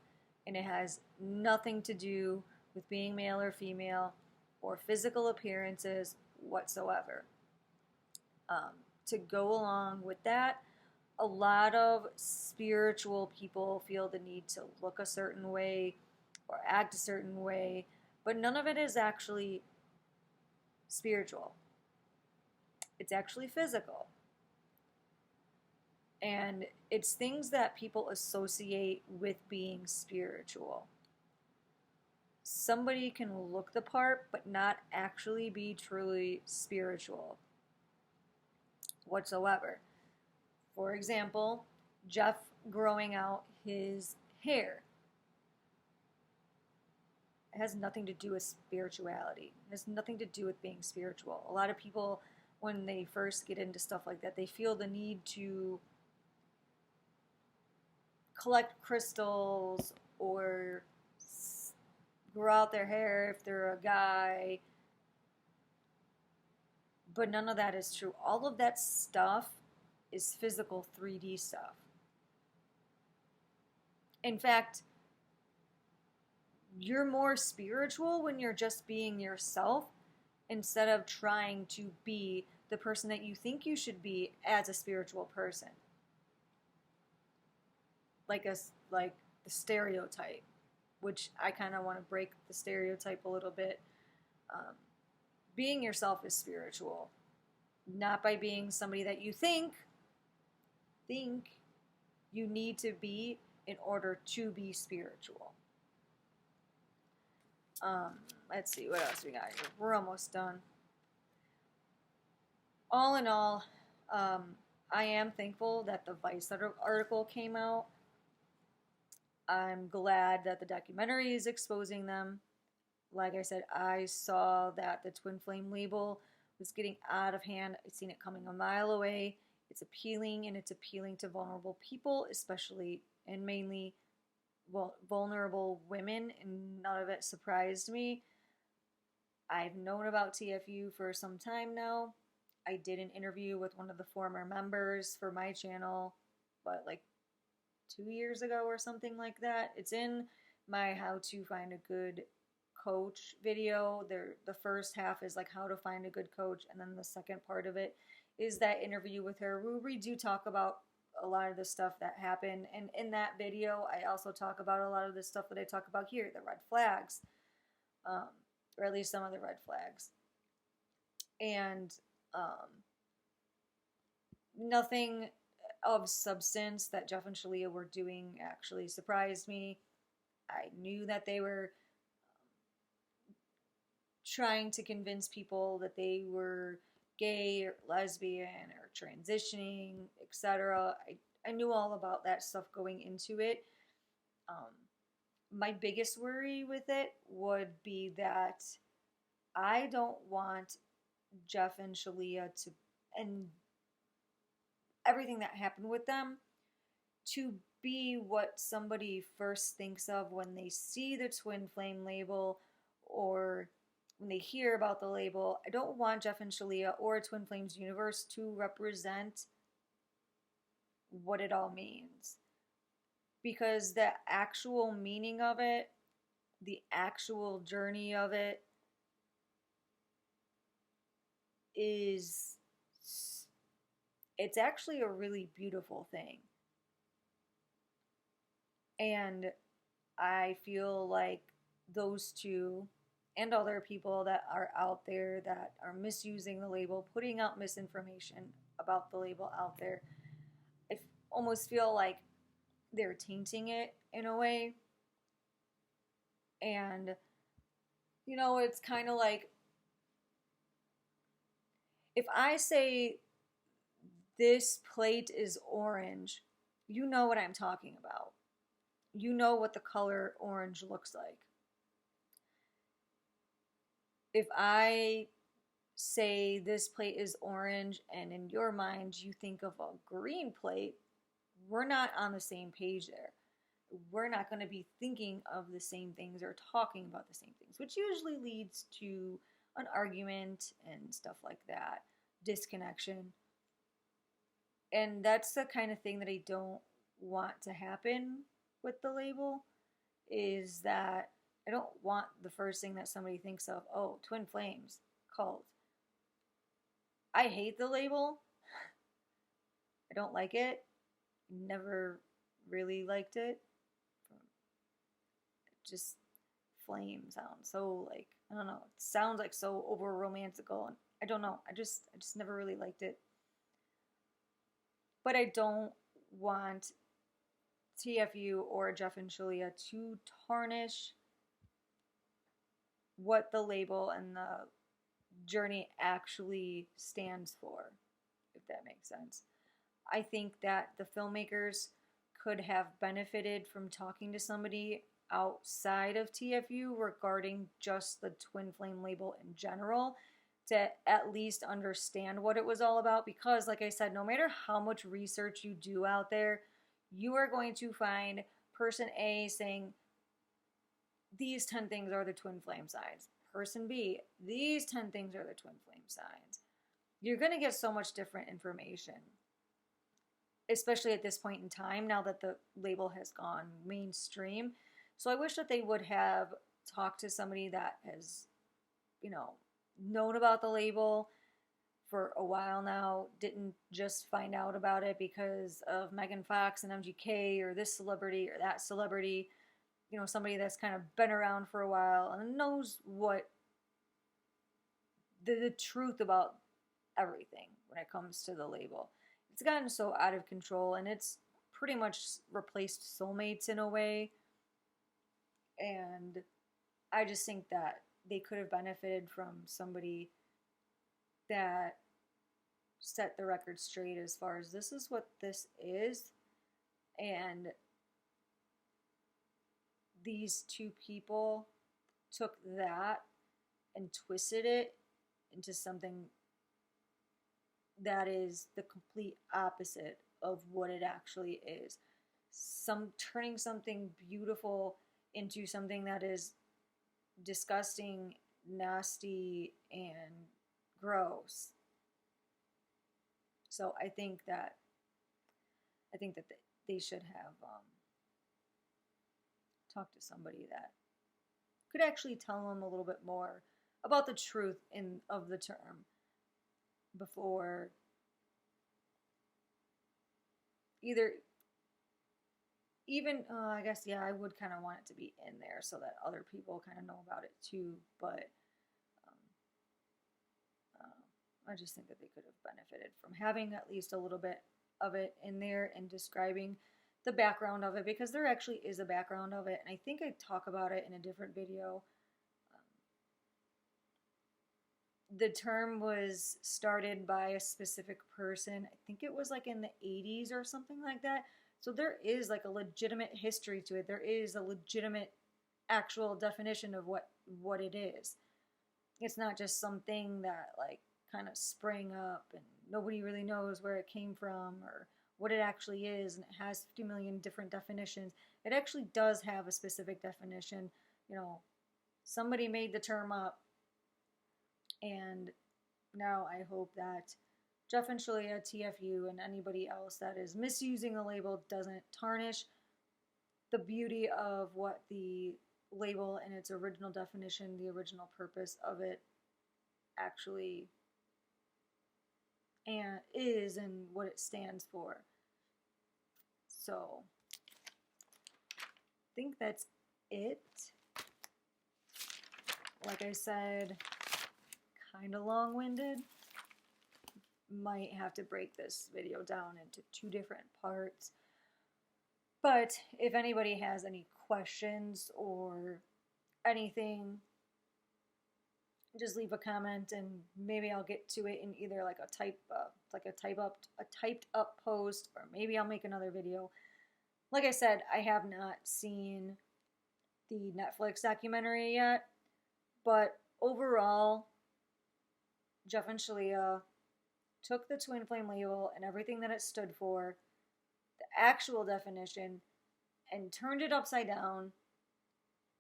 and it has nothing to do with being male or female or physical appearances whatsoever. To go along with that, a lot of spiritual people feel the need to look a certain way or act a certain way, but none of it is actually spiritual. It's actually physical. And it's things that people associate with being spiritual. Somebody can look the part, but not actually be truly spiritual whatsoever. For example, Jeff growing out his hair. It has nothing to do with spirituality. It has nothing to do with being spiritual. A lot of people, when they first get into stuff like that, they feel the need to collect crystals or grow out their hair if they're a guy. But none of that is true. All of that stuff is physical 3D stuff. In fact, you're more spiritual when you're just being yourself instead of trying to be the person that you think you should be as a spiritual person. Like the stereotype, which I kind of want to break the stereotype a little bit. Being yourself is spiritual, not by being somebody that you think you need to be in order to be spiritual. Let's see what else we got here. We're almost done. All in all, I am thankful that the Vice article came out. I'm glad that the documentary is exposing them. Like I said, I saw that the twin flame label was getting out of hand. I've seen it coming a mile away. It's appealing, and it's appealing to vulnerable people, especially and mainly vulnerable women, and none of it surprised me. I've known about TFU for some time now. I did an interview with one of the former members for my channel, but like 2 years ago or something like that. It's in my how to find a good coach video. The first half is like how to find a good coach, and then the second part of it is that interview with her where we do talk about a lot of the stuff that happened. And in that video, I also talk about a lot of the stuff that I talk about here, the red flags, or at least some of the red flags. And nothing of substance that Jeff and Shalia were doing actually surprised me. I knew that they were trying to convince people that they were gay or lesbian or transitioning, etc. I knew all about that stuff going into it. My biggest worry with it would be that I don't want Jeff and Shalia to, and everything that happened with them, to be what somebody first thinks of when they see the twin flame label or when they hear about the label, I don't want Jeff and Shalia or Twin Flames universe to represent what it all means. Because the actual meaning of it, the actual journey of it, is, it's actually a really beautiful thing. And I feel like those two and other people that are out there that are misusing the label, putting out misinformation about the label out there, I almost feel like they're tainting it in a way. And, you know, it's kind of like, if I say this plate is orange, you know what I'm talking about. You know what the color orange looks like. If I say this plate is orange and in your mind you think of a green plate, we're not on the same page there. We're not going to be thinking of the same things or talking about the same things, which usually leads to an argument and stuff like that, disconnection. And that's the kind of thing that I don't want to happen with the label, is that I don't want the first thing that somebody thinks of, oh, Twin Flames, cult. I hate the label. I don't like it. Never really liked it. Just flame sounds so, like, I don't know, it sounds like so over romantical, and I don't know, I just never really liked it. But I don't want TFU or Jeff and Shalia to tarnish what the label and the journey actually stands for, if that makes sense. I think that the filmmakers could have benefited from talking to somebody outside of TFU regarding just the Twin Flame label in general, to at least understand what it was all about. Because, like I said, no matter how much research you do out there, you are going to find person A saying, these 10 things are the Twin Flame signs. Person B, these 10 things are the Twin Flame signs. You're going to get so much different information, especially at this point in time, now that the label has gone mainstream. So I wish that they would have talked to somebody that has, you know, known about the label for a while now, didn't just find out about it because of Megan Fox and MGK or this celebrity or that celebrity. You know, somebody that's kind of been around for a while and knows what the truth about everything when it comes to the label. It's gotten so out of control, and it's pretty much replaced soulmates in a way. And I just think that they could have benefited from somebody that set the record straight as far as this is what this is, and these two people took that and twisted it into something that is the complete opposite of what it actually is. Turning something beautiful into something that is disgusting, nasty, and gross. So I think that they should have talked to somebody that could actually tell them a little bit more about the truth of the term before I guess, yeah, I would kind of want it to be in there so that other people kind of know about it too, but I just think that they could have benefited from having at least a little bit of it in there and describing the background of it, because there actually is a background of it, and I think I talk about it in a different video. The term was started by a specific person. I think it was like in the 80s or something like that. So there is like a legitimate history to it. There is a legitimate actual definition of what it is. It's not just something that like kind of sprang up and nobody really knows where it came from or what it actually is, and it has 50 million different definitions. It actually does have a specific definition, you know, Somebody made the term up, and now I hope that Jeff and Shalia, TFU, and anybody else that is misusing the label doesn't tarnish the beauty of what the label and its original definition, the original purpose of it actually and is, and what it stands for. So I think that's it. Like I said, kind of long-winded. Might have to break this video down into 2 different parts. But if anybody has any questions or anything, just leave a comment and maybe I'll get to it in either like a typed up post, or maybe I'll make another video. Like I said, I have not seen the Netflix documentary yet, but overall, Jeff and Shalia took the twin flame label and everything that it stood for, the actual definition, and turned it upside down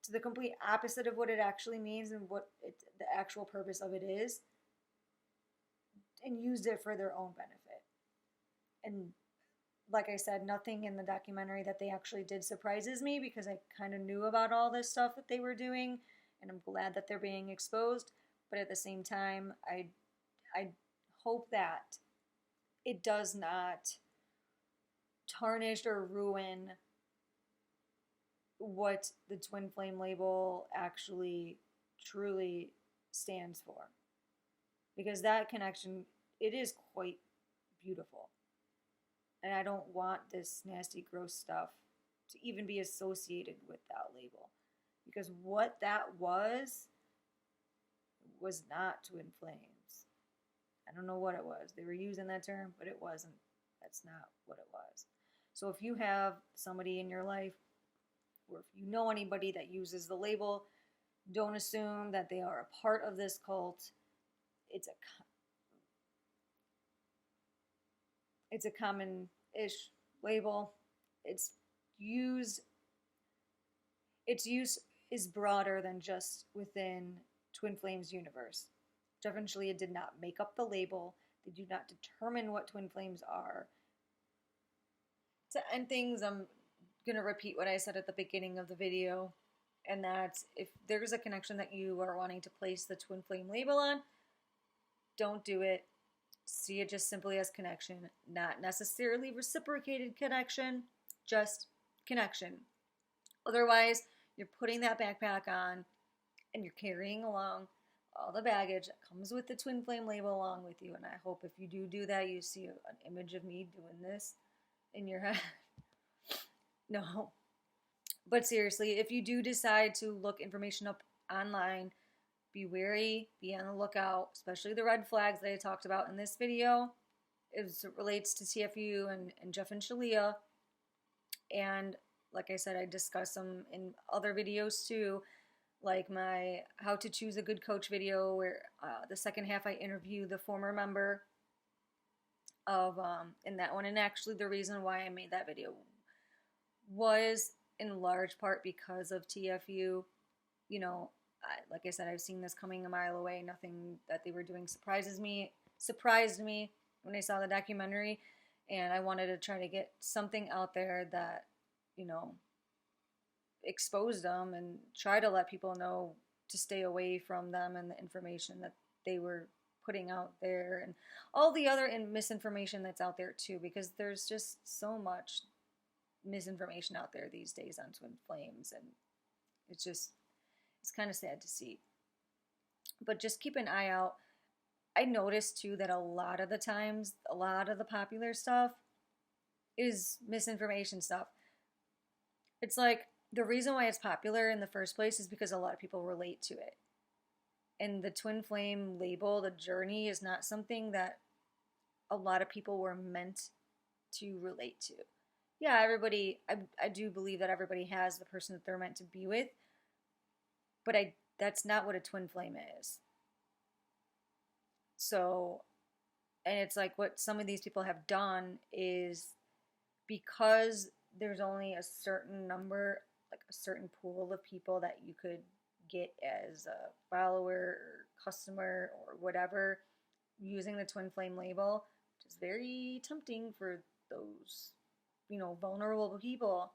to the complete opposite of what it actually means and what the actual purpose of it is, and used it for their own benefit. And like I said, nothing in the documentary that they actually did surprises me, because I kind of knew about all this stuff that they were doing, and I'm glad that they're being exposed. But at the same time, I hope that it does not tarnish or ruin what the twin flame label actually truly stands for, because that connection, it is quite beautiful, and I don't want this nasty, gross stuff to even be associated with that label, because what that was not twin flames. I don't know what it was. They were using that term, but it wasn't. That's not what it was. So if you have somebody in your life, or if you know anybody that uses the label, don't assume that they are a part of this cult. It's a common-ish label. Its use is broader than just within Twin Flames universe. Jeff and Shalia did not make up the label. They do not determine what twin flames are. To end things, I'm going to repeat what I said at the beginning of the video, and that's, if there's a connection that you are wanting to place the twin flame label on, don't do it. See it just simply as connection, not necessarily reciprocated connection, just connection. Otherwise, you're putting that backpack on and you're carrying along all the baggage that comes with the twin flame label along with you. And I hope if you do that, you see an image of me doing this in your head. No. But seriously, if you do decide to look information up online, be wary, be on the lookout, especially the red flags that I talked about in this video as it relates to TFU and Jeff and Shalia. And like I said, I discussed them in other videos too, like my How to Choose a Good Coach video, where the second half I interview the former member of in that one. And actually the reason why I made that video was in large part because of TFU. You know, like I said, I've seen this coming a mile away. Nothing that they were doing surprised me when I saw the documentary, and I wanted to try to get something out there that, you know, exposed them and try to let people know to stay away from them and the information that they were putting out there, and all the other misinformation that's out there too, because there's just so much misinformation out there these days on twin flames, and it's kind of sad to see. But just keep an eye out. I noticed too that a lot of the times, a lot of the popular stuff is misinformation stuff. It's like, the reason why it's popular in the first place is because a lot of people relate to it. And the twin flame label, the journey, is not something that a lot of people were meant to relate to. Yeah, everybody, I do believe that everybody has the person that they're meant to be with, but that's not what a twin flame is. So, and it's like what some of these people have done is, because there's only a certain number, like a certain pool of people that you could get as a follower or customer or whatever using the twin flame label, which is very tempting for those, vulnerable people.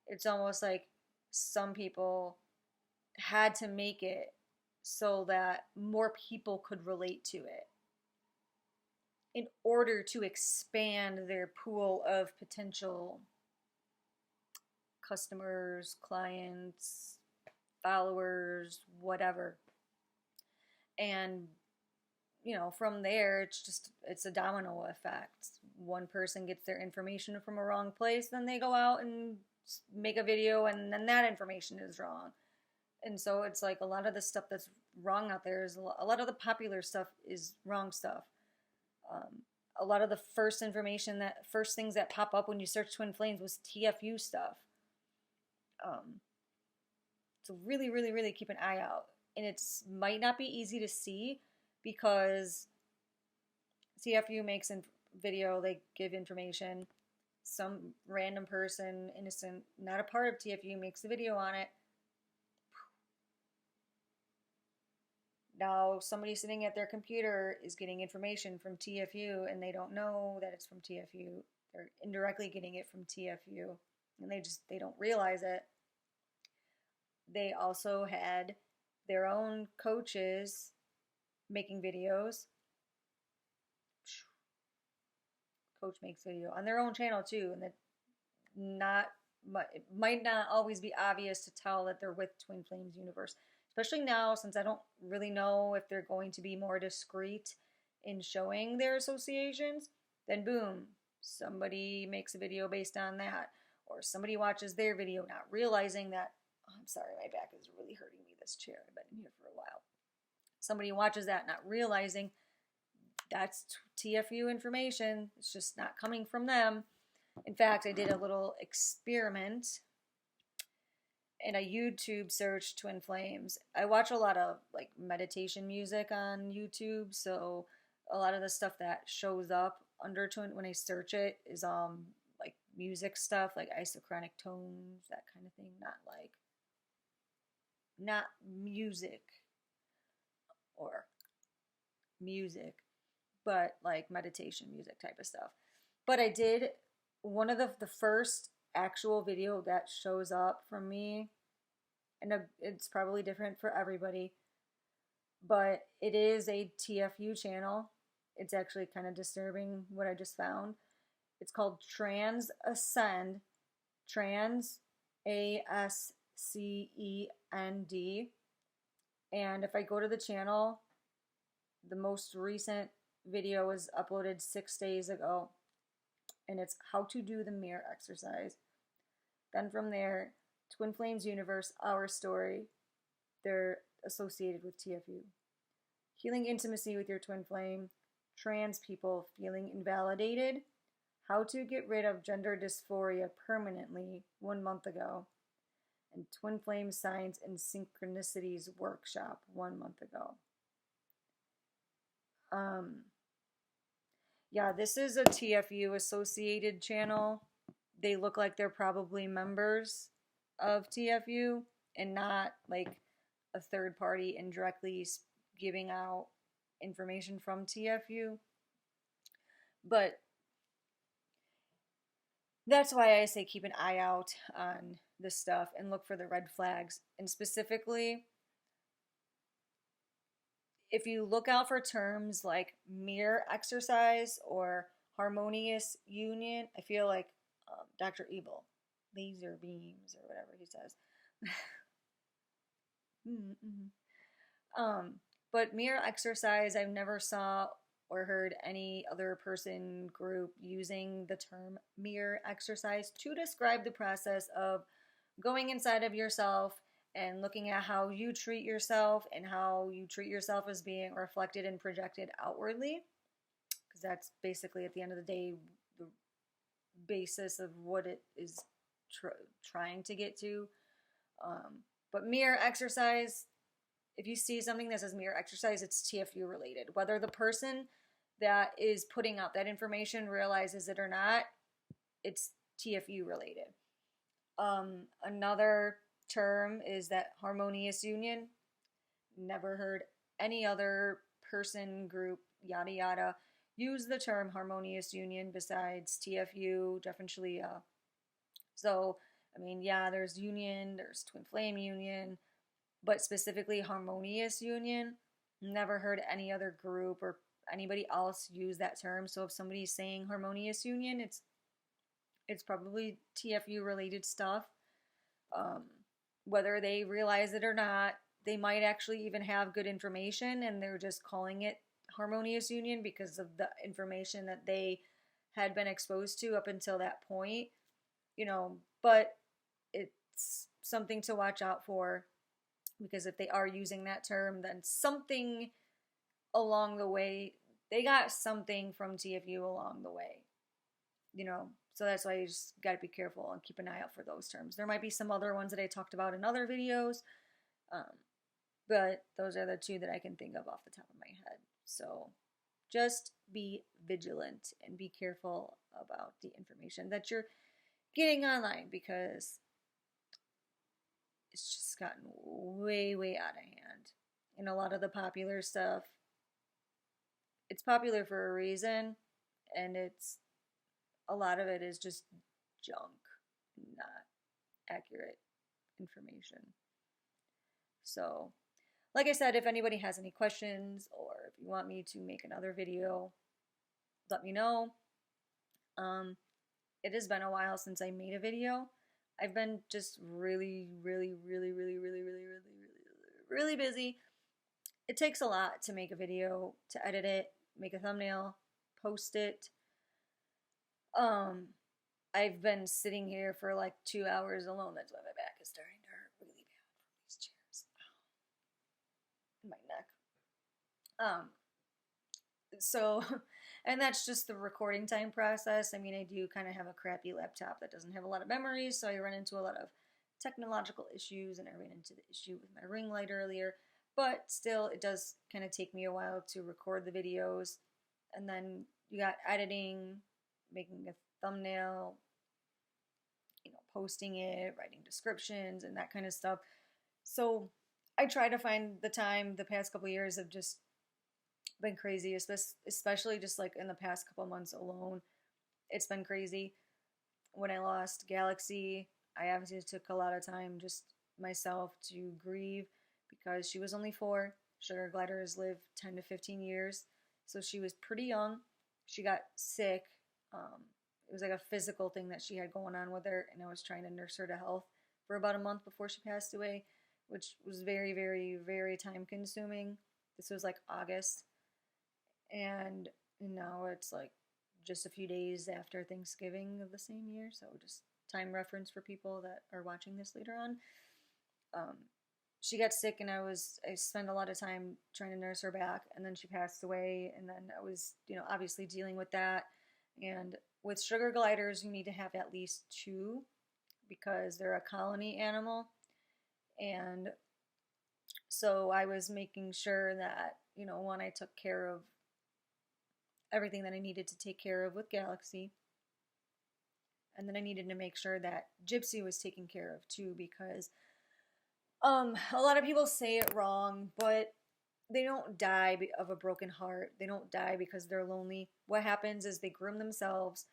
It's almost like some people had to make it so that more people could relate to it in order to expand their pool of potential customers, clients, followers, whatever. And from there, it's a domino effect. One person gets their information from a wrong place, then they go out and make a video, and then that information is wrong. And so it's like a lot of the stuff that's wrong out there is a lot of the popular stuff is wrong stuff. A lot of the first things that pop up when you search twin flames was TFU stuff. So really, really, really keep an eye out. And it's might not be easy to see because TFU makes a video, they give information. Some random person, innocent, not a part of TFU, makes a video on it. Now somebody sitting at their computer is getting information from TFU and they don't know that it's from TFU. They're indirectly getting it from TFU and they don't realize it. They also had their own coaches making videos. Coach makes video on their own channel too, and it might not always be obvious to tell that they're with Twin Flames Universe, especially now since I don't really know if they're going to be more discreet in showing their associations. Then boom, somebody makes a video based on that, or somebody watches their video not realizing that, oh, I'm sorry, my back is really hurting me, this chair, I've been in here for a while. Somebody watches that not realizing that's TFU information. It's just not coming from them. In fact, I did a little experiment and I YouTube searched Twin Flames. I watch a lot of like meditation music on YouTube, so a lot of the stuff that shows up under Twin when I search it is like music stuff, like isochronic tones, that kind of thing. Not music or music, but like meditation music type of stuff. But I did one of the first actual video that shows up from me, and it's probably different for everybody, but it is a TFU channel. It's actually kind of disturbing what I just found. It's called Trans Ascend, Trans ASCEND. And if I go to the channel, the most recent video was uploaded 6 days ago, and it's how to do the mirror exercise. Then from there, Twin Flames Universe, Our Story, they're associated with TFU. Healing intimacy with your twin flame, trans people feeling invalidated, how to get rid of gender dysphoria permanently 1 month ago, and Twin Flame Signs and Synchronicities workshop 1 month ago. Yeah, this is a TFU associated channel. They look like they're probably members of TFU and not like a third party indirectly giving out information from TFU. But that's why I say keep an eye out on this stuff and look for the red flags. And specifically, if you look out for terms like mirror exercise or harmonious union, I feel like Dr. Evil, laser beams or whatever he says. But mirror exercise, I've never saw or heard any other person group using the term mirror exercise to describe the process of going inside of yourself and looking at how you treat yourself and how you treat yourself as being reflected and projected outwardly. Because that's basically, at the end of the day, the basis of what it is trying to get to. But mirror exercise, if you see something that says mirror exercise, it's TFU related. Whether the person that is putting out that information realizes it or not, it's TFU related. Another term is that harmonious union. Never heard any other person, group, yada yada, use the term harmonious union besides TFU, definitely. So, I mean, yeah, there's union, there's twin flame union, but specifically harmonious union, never heard any other group or anybody else use that term. So if somebody's saying harmonious union, it's probably TFU related stuff. Um, Whether they realize it or not, they might actually even have good information and they're just calling it harmonious union because of the information that they had been exposed to up until that point, but it's something to watch out for, because if they are using that term, then something along the way, they got something from TFU along the way, So that's why you just got to be careful and keep an eye out for those terms. There might be some other ones that I talked about in other videos, but those are the two that I can think of off the top of my head. So just be vigilant and be careful about the information that you're getting online, because it's just gotten way, way out of hand. And a lot of the popular stuff, it's popular for a reason, and a lot of it is just junk, not accurate information. So, like I said, if anybody has any questions or if you want me to make another video, let me know. It has been a while since I made a video. I've been just really, really, really, really, really, really, really, really, really busy. It takes a lot to make a video, to edit it, make a thumbnail, post it. I've been sitting here for like 2 hours alone. That's why my back is starting to hurt really bad from these chairs. Ow. My neck. So, and that's just the recording time process. I mean, I do kind of have a crappy laptop that doesn't have a lot of memory, so I run into a lot of technological issues, and I ran into the issue with my ring light earlier. But still, it does kind of take me a while to record the videos, and then you got editing, making a thumbnail, posting it, writing descriptions, and that kind of stuff. So I try to find the time. The past couple of years have just been crazy, especially just like in the past couple of months alone. It's been crazy. When I lost Galaxy, I obviously took a lot of time just myself to grieve, because she was only 4. Sugar gliders live 10 to 15 years, so she was pretty young. She got sick. It was like a physical thing that she had going on with her, and I was trying to nurse her to health for about a month before she passed away, which was very, very, very time consuming. This was like August, and now it's like just a few days after Thanksgiving of the same year, so just time reference for people that are watching this later on. She got sick, and I spent a lot of time trying to nurse her back, and then she passed away, and then I was, obviously dealing with that. And with sugar gliders, you need to have at least 2, because they're a colony animal. And so I was making sure that, one, I took care of everything that I needed to take care of with Galaxy. And then I needed to make sure that Gypsy was taken care of too, because a lot of people say it wrong, but they don't die of a broken heart. They don't die because they're lonely. What happens is they groom themselves,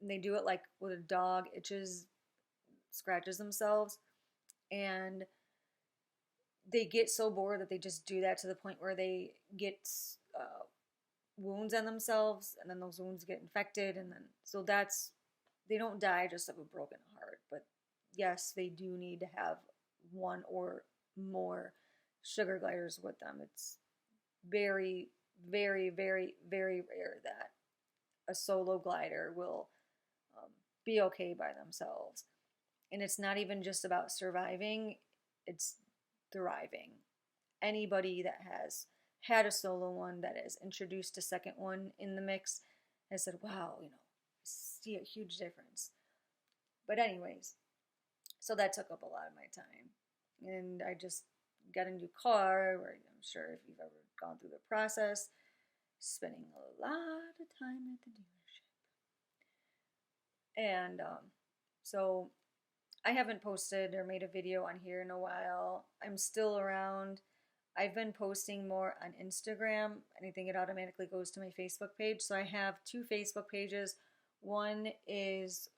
and they do it like with a dog itches, scratches themselves, and they get so bored that they just do that to the point where they get wounds on themselves, and then those wounds get infected, and then so they don't die just of a broken heart. But yes, they do need to have 1 or more sugar gliders with them. It's very, very, very, very rare that a solo glider will be okay by themselves. And it's not even just about surviving, it's thriving. Anybody that has had a solo one that has introduced a second one in the mix has said, wow, I see a huge difference. But anyways, so that took up a lot of my time. And I just got a new car, where I'm sure if you've ever gone through the process, spending a lot of time at the dealership. And so I haven't posted or made a video on here in a while. I'm still around. I've been posting more on Instagram. Anything, it automatically goes to my Facebook page. So I have two Facebook pages. One is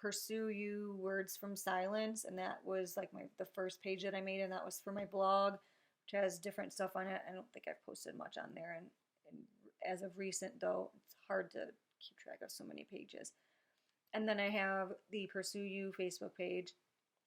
Pursue You Words from Silence, and that was like the first page that I made, and that was for my blog, which has different stuff on it. I don't think I've posted much on there, and as of recent though, it's hard to keep track of so many pages. And then I have the Pursue You Facebook page,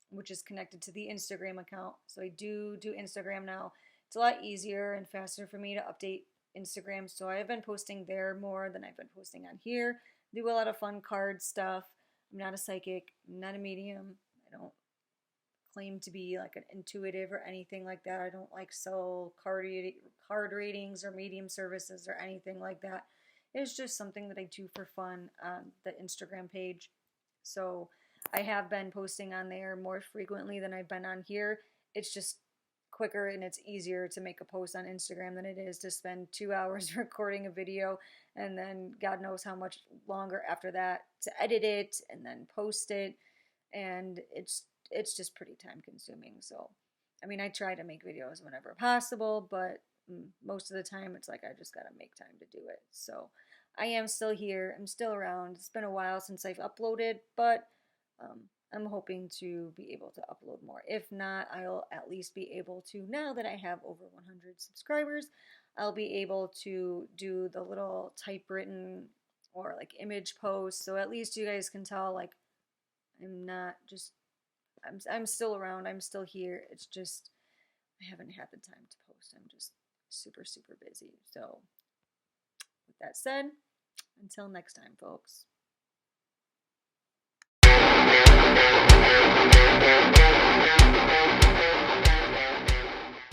which is connected to the Instagram account. So I do Instagram now. It's a lot easier and faster for me to update Instagram. So I've been posting there more than I've been posting on here. Do a lot of fun card stuff. I'm not a psychic. I'm not a medium. I don't claim to be like an intuitive or anything like that. I don't like sell card readings or medium services or anything like that. It's just something that I do for fun on the Instagram page. So I have been posting on there more frequently than I've been on here. It's just quicker and it's easier to make a post on Instagram than it is to spend 2 hours recording a video and then God knows how much longer after that to edit it and then post it. And it's just pretty time consuming. So, I mean, I try to make videos whenever possible, but most of the time it's like I just gotta make time to do it. So I am still here. I'm still around. It's been a while since I've uploaded, but I'm hoping to be able to upload more. If not, I'll at least be able to, now that I have over 100 subscribers, I'll be able to do the little typewritten or like image posts. So at least you guys can tell, like, I'm not just, I'm still around. I'm still here. It's just, I haven't had the time to post. I'm just super, super busy. So with that said, until next time, folks.